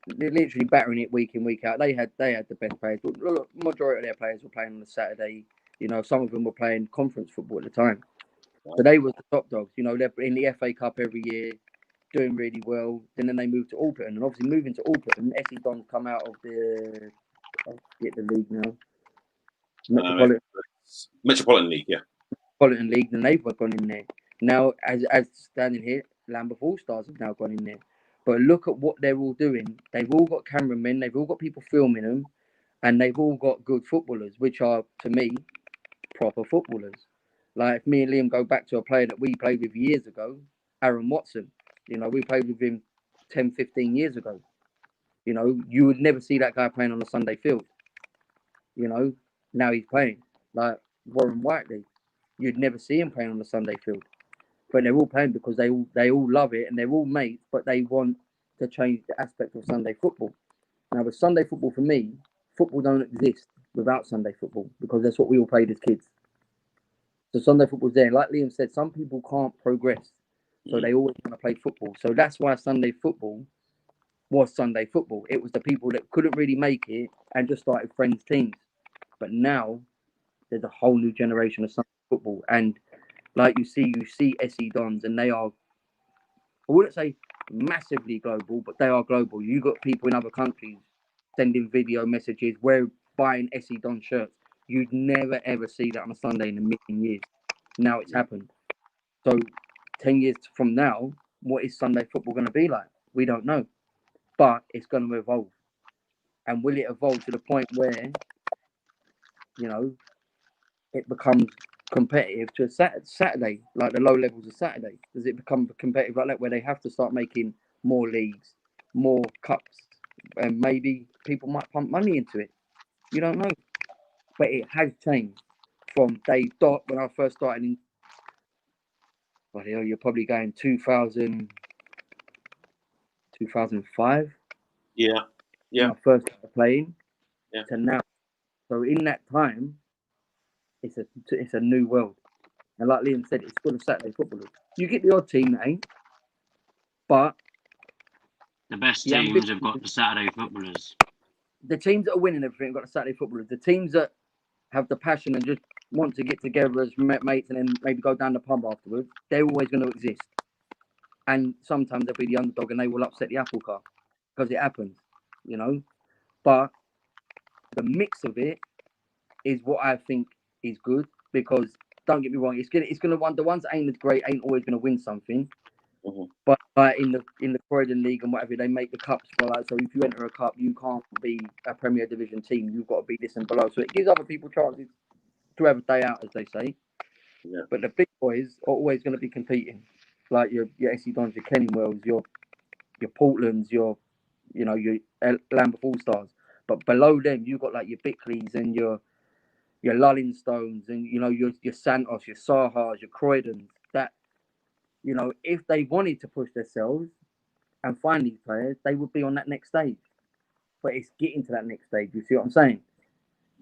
They're literally battering it week in, week out. They had the best players, but majority of their players were playing on a Saturday. Some of them were playing conference football at the time. So they were the top dogs. They're in the FA Cup every year, doing really well. Then they moved to Alperton, and obviously moving to Alperton, SE Dons come out of the league now. Metropolitan League, yeah. Metropolitan League, then they've gone in there. Now, as standing here, Lambeth All Stars have now gone in there. But look at what they're all doing. They've all got cameramen, they've all got people filming them, and they've all got good footballers, which are, to me, proper footballers. Like, if me and Liam go back to a player that we played with years ago, Aaron Watson. We played with him 10, 15 years ago. You would never see that guy playing on a Sunday field. Now he's playing. Like Warren Whiteley. You'd never see him playing on the Sunday field. But they're all playing because they all love it, and they're all mates, but they want to change the aspect of Sunday football. Now, with Sunday football, for me, football don't exist without Sunday football because that's what we all played as kids. So Sunday football's there. Like Liam said, some people can't progress, so they always want to play football. So that's why Sunday football was Sunday football. It was the people that couldn't really make it and just started friends teams. But now there's a whole new generation of Sunday football, and like you see SE Dons, and they are, I wouldn't say massively global, but they are global. You got people in other countries sending video messages, we're buying SE Don shirts. You'd never ever see that on a Sunday in a million years. Now it's happened. So 10 years from now, what is Sunday football going to be like? We don't know. But it's going to evolve. And will it evolve to the point where, you know, it becomes competitive to a Saturday, like the low levels of Saturday? Does it become competitive like that, where they have to start making more leagues, more cups, and maybe people might pump money into it? You don't know. But it has changed from day dot when I first started in, well, you're probably going 2000, 2005. Yeah. When I first started playing, Yeah. to now. So in that time, it's a new world. And like Liam said, it's full of Saturday footballers. You get the odd team that ain't, but The best Yeah, teams have got the Saturday footballers. the teams that are winning everything have got the Saturday footballers. The teams that have the passion and just want to get together as mates and then maybe go down the pub afterwards, they're always going to exist. And sometimes they'll be the underdog and they will upset the apple cart because it happens, you know. But the mix of it is what I think is good, because don't get me wrong, it's gonna the ones that ain't as great ain't always gonna win something. Mhm. But in the Croydon League and whatever, they make the cups for, like, so if you enter a cup, you can't be a Premier Division team. You've got to be this and below. So it gives other people chances to have a day out, as they say. Yeah. But the big boys are always going to be competing, like your SC Dons, your Kenningwells, your Portlands, your Lambeth All Stars. But below them, you've got like your Bickleys and your Lullingstones and your Santos, your Sahas, your Croydons. That, if they wanted to push themselves and find these players, they would be on that next stage. But it's getting to that next stage. You see what I'm saying?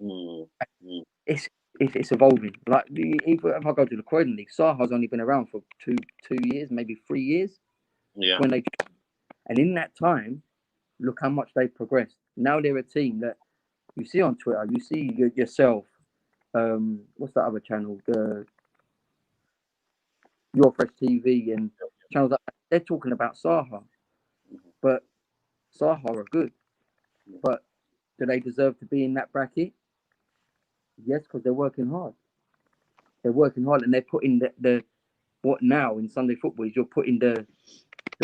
Mm. Mm. It's evolving. Like, if I go to the Croydon League, Saha's only been around for two years, maybe 3 years. Yeah. And in that time, look how much they've progressed. Now they're a team that you see on Twitter. You see yourself. What's that other channel? Your Fresh TV and channels like that. They're talking about Saha, but Saha are good. But do they deserve to be in that bracket? Yes, because they're working hard. They're working hard, and they're putting the what now in Sunday football is you're putting the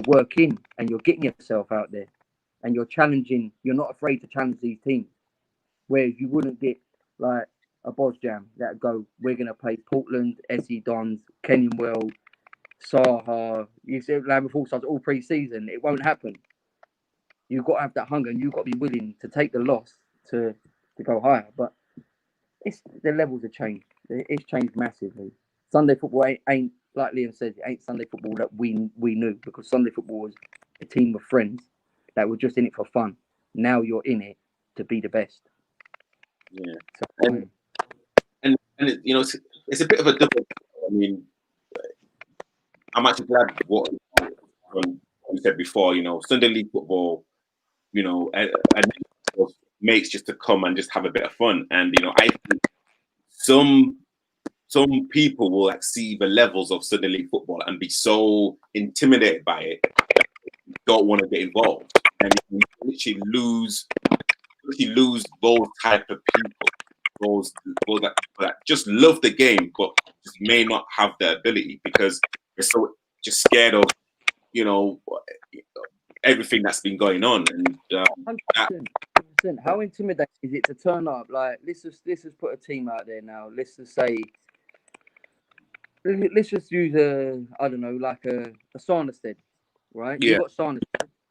work in, and you're getting yourself out there, and you're challenging. You're not afraid to challenge these teams, whereas you wouldn't get like a Boz Jam that go, we're gonna play Portland, SE Dons, Kenningwell, Saha. You see Lambeth All Stars all pre-season. It won't happen. You've got to have that hunger, and you've got to be willing to take the loss to go higher. But the levels have changed. It's changed massively. Sunday football ain't like Liam said. It ain't Sunday football that we knew, because Sunday football was a team of friends that were just in it for fun. Now you're in it to be the best. Yeah. So, And it's a bit of a different. I mean, I'm actually glad what you said before. Sunday league football. And mates just to come and just have a bit of fun. And I think some people will see the levels of Sunday league football and be so intimidated by it that they don't want to get involved, and you literally lose those type of people, those that just love the game but just may not have the ability because they're so just scared of everything that's been going on. And 100%. How intimidating is it to turn up? Like, let's just put a team out there now. Let's just say, let's just use I don't know, like a Sarnestead, right? Yeah.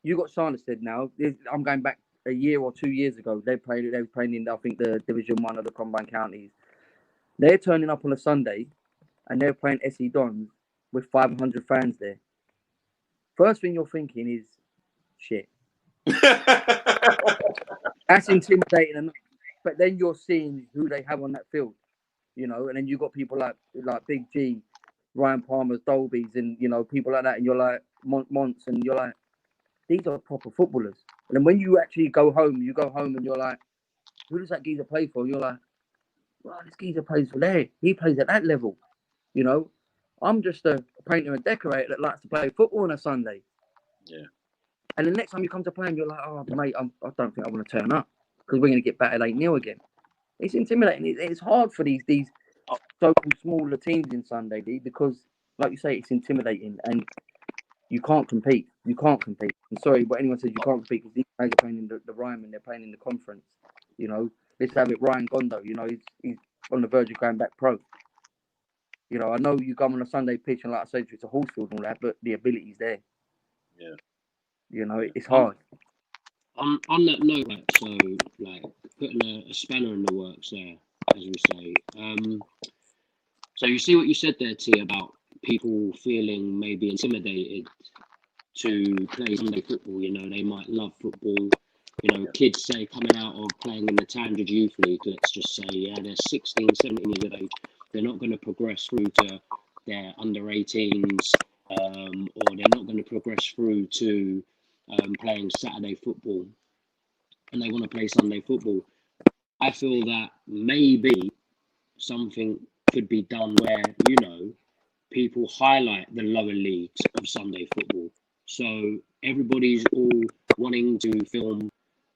You got Sarnestead now. I'm going back a year or 2 years ago. They were playing in, I think, the Division 1 of the Combined Counties. They're turning up on a Sunday and they're playing SE Dons with 500 fans there. First thing you're thinking is, shit. That's intimidating enough. But then you're seeing who they have on that field, you know, and then you got people like Big G, Ryan Palmer's, Dolby's, and you know, people like that, and you're like Monts, and you're like, these are proper footballers. And then when you actually go home, and you're like, who does that geezer play for? And you're like, well, this geezer plays for there. He plays at that level, you know. I'm just a painter and decorator that likes to play football on a Sunday. Yeah. And the next time you come to play him, you're like, oh, mate, I don't think I want to turn up because we're going to get battered 8-0 again. It's intimidating. It's hard for these so-called smaller teams in Sunday, D, because, like you say, it's intimidating and you can't compete. You can't compete. I'm sorry, but anyone says you can't compete because these guys are playing in the Ryman, they're playing in the conference. You know, let's have it. Ryan Gondo, you know, he's on the verge of going back pro. You know, I know you come on a Sunday pitch and, like I said, it's a horse field and all that, but the ability's there. Yeah. You know, it's hard. On that note, like, so like putting a spanner in the works there, as we say. So you see what you said there, T, about people feeling maybe intimidated to play Sunday football. You know, they might love football. You know, kids say coming out of playing in the Tandridge Youth League, let's just say, yeah, they're 16, 17 years of age. They're not going to progress through to their under 18s, or they're not going to progress through to playing Saturday football, and they want to play Sunday football. I feel that maybe something could be done where, you know, people highlight the lower leagues of Sunday football. So everybody's all wanting to film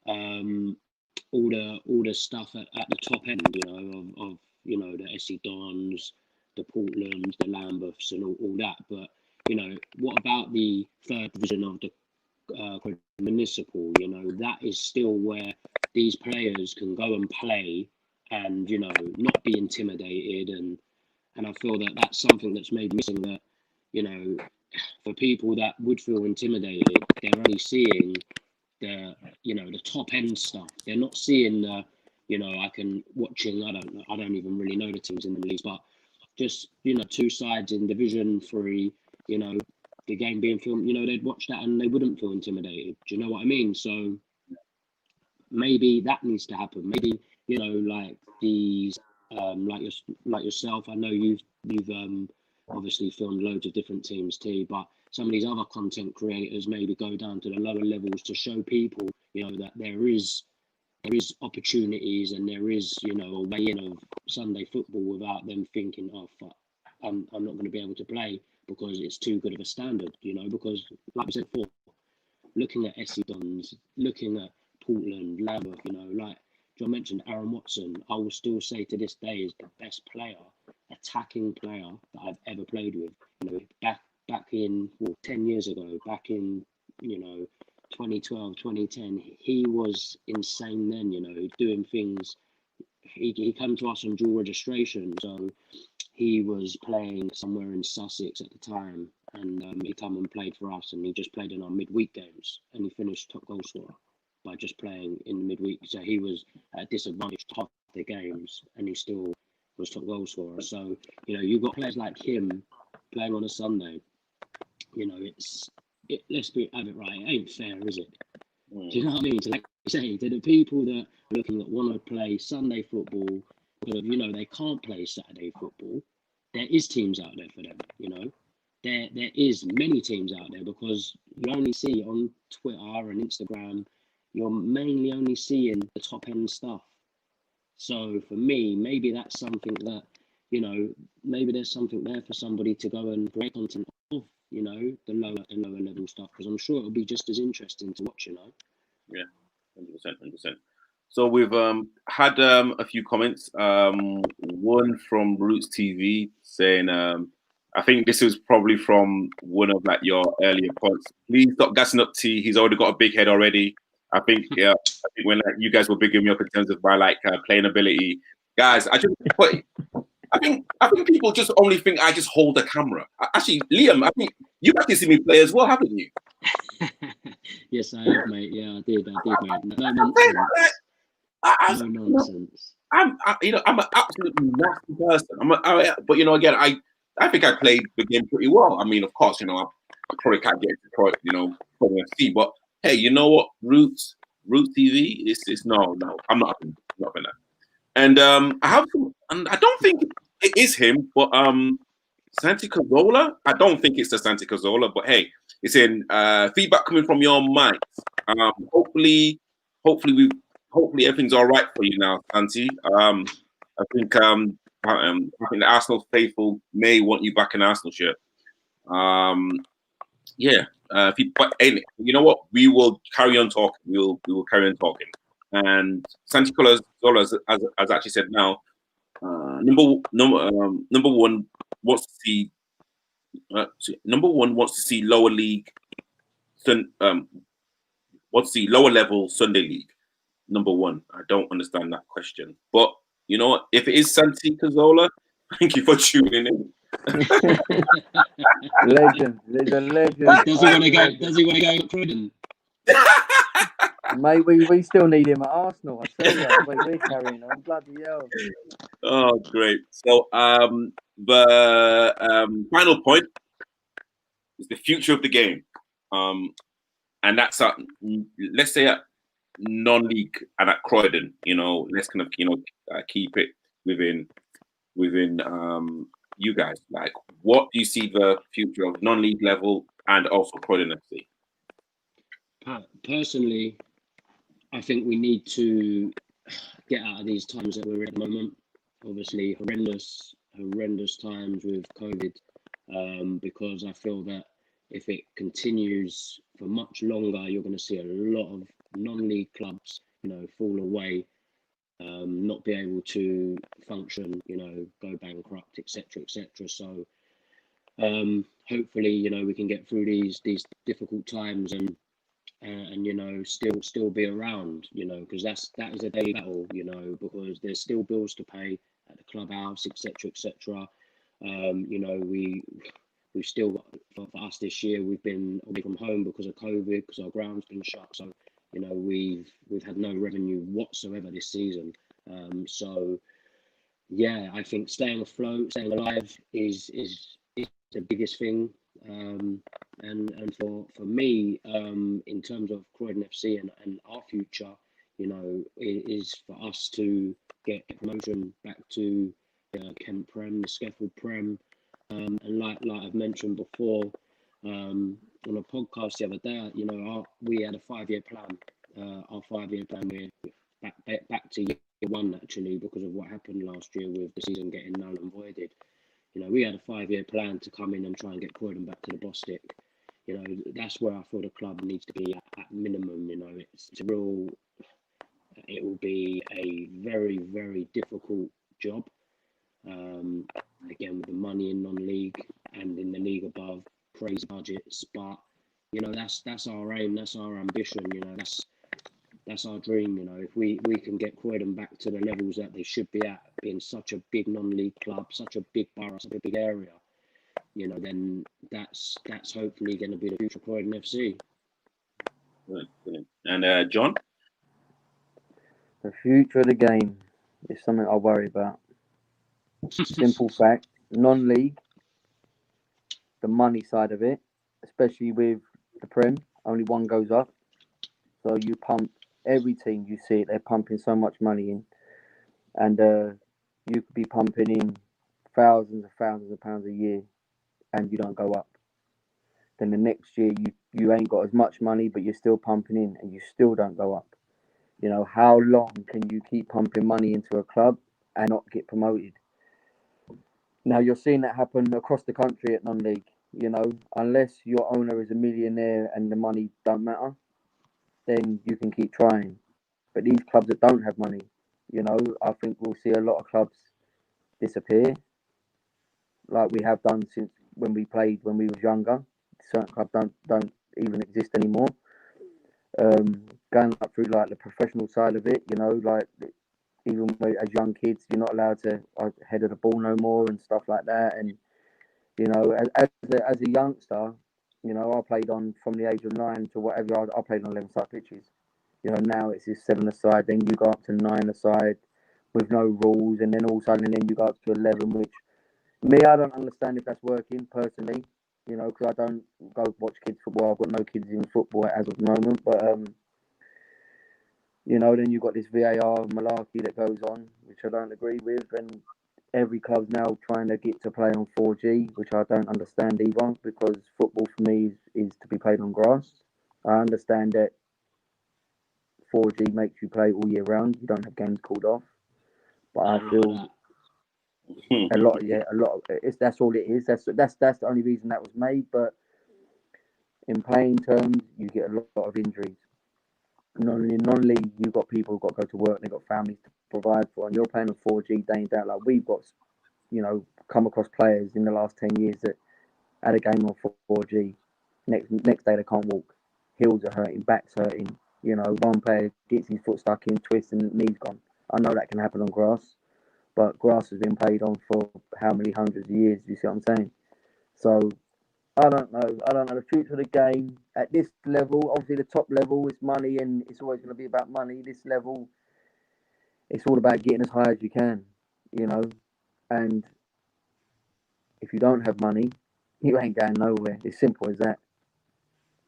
all the stuff at the top end, you know, of you know, the SC Dons, the Portlands, the Lambeths, and all that. But you know, what about the third division of the municipal? You know, that is still where these players can go and play, and you know, not be intimidated. And I feel that that's something that's maybe missing. That, you know, for people that would feel intimidated, they're only seeing the, you know, the top end stuff. They're not seeing the, you know, I don't even really know the teams in the leagues, but just, you know, two sides in Division 3, you know, the game being filmed, you know, they'd watch that and they wouldn't feel intimidated. Do you know what I mean? So maybe that needs to happen. Maybe, you know, like these, like yourself, I know you've obviously filmed loads of different teams too, but some of these other content creators maybe go down to the lower levels to show people, you know, that there is opportunities and there is, you know, a way in of Sunday football without them thinking, oh fuck, I'm not going to be able to play because it's too good of a standard, you know, because like we said before, looking at SC Dons, looking at Portland, Lambeth, you know, like John mentioned, Aaron Watson, I will still say to this day is the best player, attacking player that I've ever played with. You know, back in 10 years ago, back in, you know, 2012, 2010, he was insane then, you know, doing things. He came to us on dual registration, so he was playing somewhere in Sussex at the time, and he come and played for us, and he just played in our midweek games, and he finished top goal scorer by just playing in the midweek. So he was at a disadvantage half the games, and he still was top goal scorer. So, you know, you've got players like him playing on a Sunday. You know, let's have it right. It ain't fair, is it? Do you know what I mean? So, like you say, to the people that are looking at want to play Sunday football, because, you know, they can't play Saturday football, there is teams out there for them, you know. There is many teams out there, because you only see on Twitter and Instagram, you're mainly only seeing the top end stuff. So for me, maybe that's something that, you know, maybe there's something there for somebody to go and create content of, you know, the lower level stuff, because I'm sure it'll be just as interesting to watch, you know. Yeah, 100%. So we've had a few comments. One from Roots TV saying, I think this is probably from one of like your earlier pods. Please stop gassing up T. He's already got a big head already. I think when like, you guys were bigging me up in terms of my like playing ability, guys. I think people just only think I just hold the camera. Actually, Liam, I think you've actually seen me play as well, haven't you? Yes, I have, mate. Yeah, I did, mate. No nonsense. No nonsense. I'm an absolutely nasty person. But you know, again, I think I played the game pretty well. I mean, of course, you know, I probably can't get to, you know, from FC, but hey, you know what, Root TV, it's no, I'm not having that. And I have, and I don't think it is him, but Santi Cazorla. I don't think it's the Santi Cazorla, but hey, it's in feedback coming from your mics. Hopefully everything's all right for you now, Santi. I think the Arsenal faithful may want you back in Arsenal shirt. Yeah. But hey, you know what? We will carry on talking. We will carry on talking. And Santi Cazorla has actually said now. Number one wants to see. Number one wants to see lower league. Wants to see lower level Sunday league. Number one, I don't understand that question, but you know what? If it is Santi Cazorla, thank you for tuning in. Legend. There's a legend. Does he want to go? Does he want to go to Croydon? Mate, we still need him at Arsenal. I tell you, we're carrying on. Bloody hell. Oh, great! So, the final point is the future of the game, and that's let's say at non-league and at Croydon. You know, let's kind of keep it within you guys. Like, what do you see the future of non-league level and also Croydon FC? Personally, I think we need to get out of these times that we're in at the moment. Obviously, horrendous times with COVID, because I feel that if it continues for much longer, you're going to see a lot of non-league clubs, fall away, not be able to function, go bankrupt, etc., etc. So, hopefully, we can get through these difficult times and still be around, because that is a daily battle, because there's still bills to pay at the clubhouse, etc., etc. We've still got, for us this year, we've been away from home because of COVID, because our ground's been shut. So, we've had no revenue whatsoever this season. So, yeah, I think staying afloat, staying alive is the biggest thing. And for me, in terms of Croydon FC and our future, it is for us to get promotion back to Kent Prem, the Scaffold Prem, and like I've mentioned before, on a podcast the other day, we had a 5-year plan. Our 5-year plan, we're back to year one actually, because of what happened last year with the season getting null and voided. We had a 5-year plan to come in and try and get Croydon back to the Bostik. That's where I feel the club needs to be at minimum. It will be a very, very difficult job. Again, with the money in non-league and in the league above, crazy budgets. But that's our aim, that's our ambition. That's our dream. If we can get Croydon back to the levels that they should be at, being such a big non-league club, such a big borough, such a big area, then that's hopefully going to be the future of Croydon FC. Brilliant. And John? The future of the game is something I worry about. Simple fact, non-league, the money side of it, especially with the Prem, only one goes up. So you pump every team, you see it, they're pumping so much money in. And you could be pumping in thousands of pounds a year and you don't go up. Then the next year you ain't got as much money, but you're still pumping in and you still don't go up. How long can you keep pumping money into a club and not get promoted? Now you're seeing that happen across the country at non-league. Unless your owner is a millionaire and the money don't matter, then you can keep trying. But these clubs that don't have money, I think we'll see a lot of clubs disappear, like we have done since when we played when we was younger. Certain clubs don't even exist anymore. Going up through like the professional side of it, like even as young kids, you're not allowed to head of the ball no more and stuff like that. And as a youngster, I played on from the age of 9 to whatever. I played on 11-side pitches. Now it's just 7-a-side. Then you go up to 9-a-side with no rules, and then all of a sudden, and then you go up to 11. Which me, I don't understand if that's working personally. you know, because I don't go watch kids football. I've got no kids in football as of the moment, but you know, then you've got this VAR malarkey that goes on, which I don't agree with, and every club's now trying to get to play on 4G, which I don't understand either, because football for me is to be played on grass. I understand that 4G makes you play all year round. You don't have games called off, but I feel a lot. That's all it is. That's the only reason that was made. But in playing terms, you get a lot of injuries. In non-league, you've got people who've got to go to work. They've got families to provide for, and you're playing on 4G day in day out. Like we've got, you know, come across players in the last 10 years that had a game on 4G. Next day they can't walk. Heels are hurting, backs hurting. You know, one player gets his foot stuck in, twists, and knees gone. I know that can happen on grass, but grass has been played on for how many hundreds of years? You see what I'm saying? So I don't know. The future of the game at this level, obviously the top level is money, and it's always going to be about money. This level, it's all about getting as high as you can, you know. And if you don't have money, you ain't going nowhere. It's simple as that.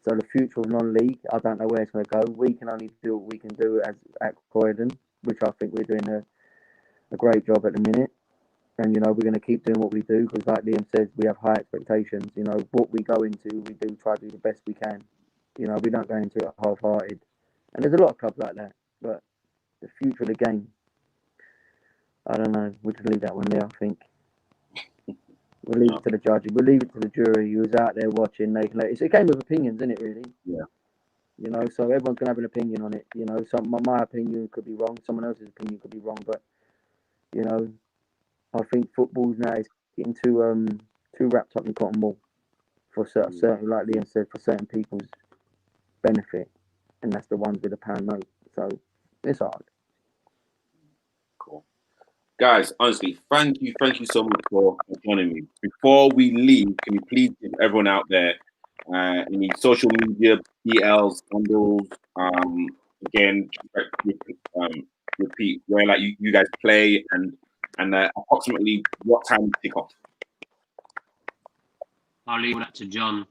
So the future of non-league, I don't know where it's going to go. We can only do what we can do as at Croydon, which I think we're doing a great job at the minute. And, you know, we're going to keep doing what we do because, like Liam says, we have high expectations. You know, what we go into, we do try to do the best we can. You know, we don't go into it half-hearted. And there's a lot of clubs like that. But the future of the game, I don't know. We can leave that one there, I think. We'll leave it to the judges. We'll leave it to the jury who was out there watching. It's a game of opinions, isn't it, really? Yeah. You know, so everyone's going to have an opinion on it. You know, my opinion could be wrong. Someone else's opinion could be wrong. But, you know, I think football now is getting too wrapped up in cotton wool for certain, like Liam said, for certain people's benefit, and that's the ones with a pound note. So it's hard. Cool, guys. Honestly, thank you so much for joining me. Before we leave, can you please give everyone out there any social media PLs, handles? Again, repeat where like you guys play and approximately what time you kick off. I'll leave that to John.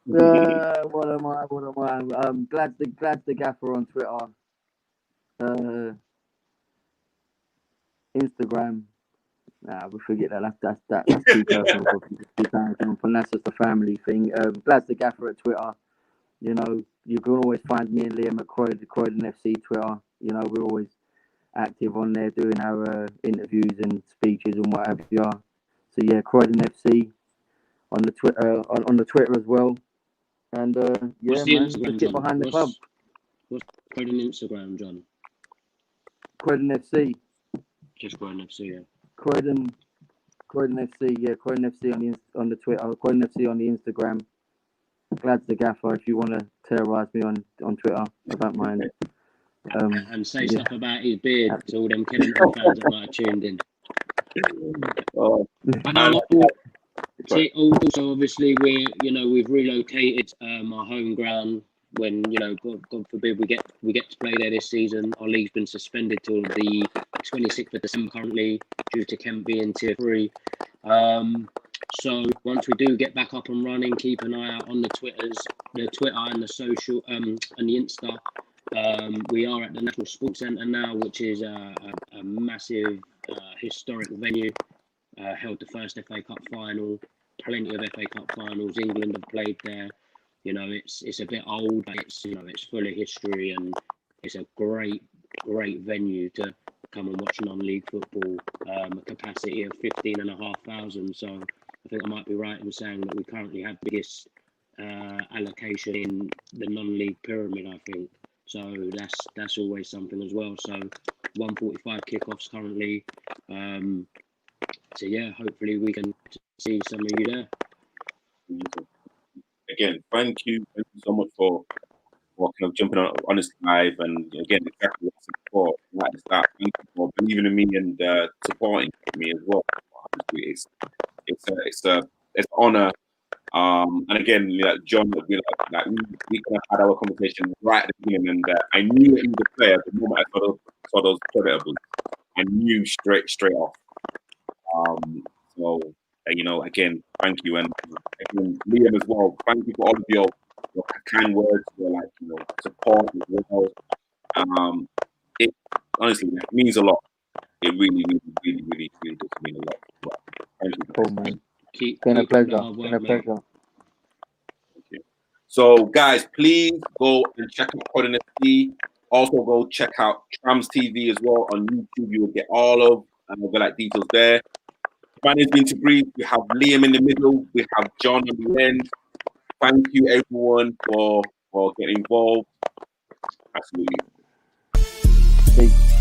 What am I? Glad the Gaffer on Twitter. Instagram. Nah, we forget that. That's too personal. That's just a family thing. Glad the Gaffer at Twitter. You know, you can always find me and Liam at Croydon FC Twitter. You know, we're always active on there doing our interviews and speeches and whatever you are. So yeah, Croydon FC on the Twitter as well. And yeah, man, just get behind the club. What's Croydon Instagram, John? Croydon FC. Just Croydon FC, yeah. Croydon FC, yeah. Croydon FC on the Twitter. Croydon FC on the Instagram. Glad the Gaffer. If you want to terrorise me on Twitter, I don't mind. And say stuff about his beard to all them Kennington fans that might have tuned in. Also, obviously, we've relocated our home ground. When God forbid we get to play there this season. Our league's been suspended till the 26th of December currently due to Kent being Tier 3. So once we do get back up and running, keep an eye out on the Twitter and the social and the Insta. We are at the National Sports Centre now, which is a massive historic venue. Held the first FA Cup final, plenty of FA Cup finals. England have played there. You know, it's a bit old, but it's full of history, and it's a great venue to come and watch non-league football. A capacity of 15,500. So I think I might be right in saying that we currently have the biggest allocation in the non-league pyramid, I think. So that's always something as well. So 1:45 kickoffs currently. So yeah, hopefully we can see some of you there. Again, thank you so much for kind of jumping on this live, and again, exactly what I said before, right at the start, thank you for believing in me and supporting me as well. It's an honor. And again, like John, we kind of had our conversation right at the beginning, and I knew he was a player the moment I saw those Predator boots. I knew straight off. So you know, again, thank you, and again, Liam as well. Thank you for all of your kind words, your like, you know, support as well. It honestly means a lot. It really does mean a lot. Well, thank you. Cool, man. Keep Been a up the pleasure. hard Been work, a mate. pleasure. So, guys, please go and check out Pod NFT. Also, go check out Trams TV as well on YouTube. You will get all of the like details there. Managing to breathe. We have Liam in the middle. We have John on the end. Thank you, everyone, for getting involved. Absolutely. Peace.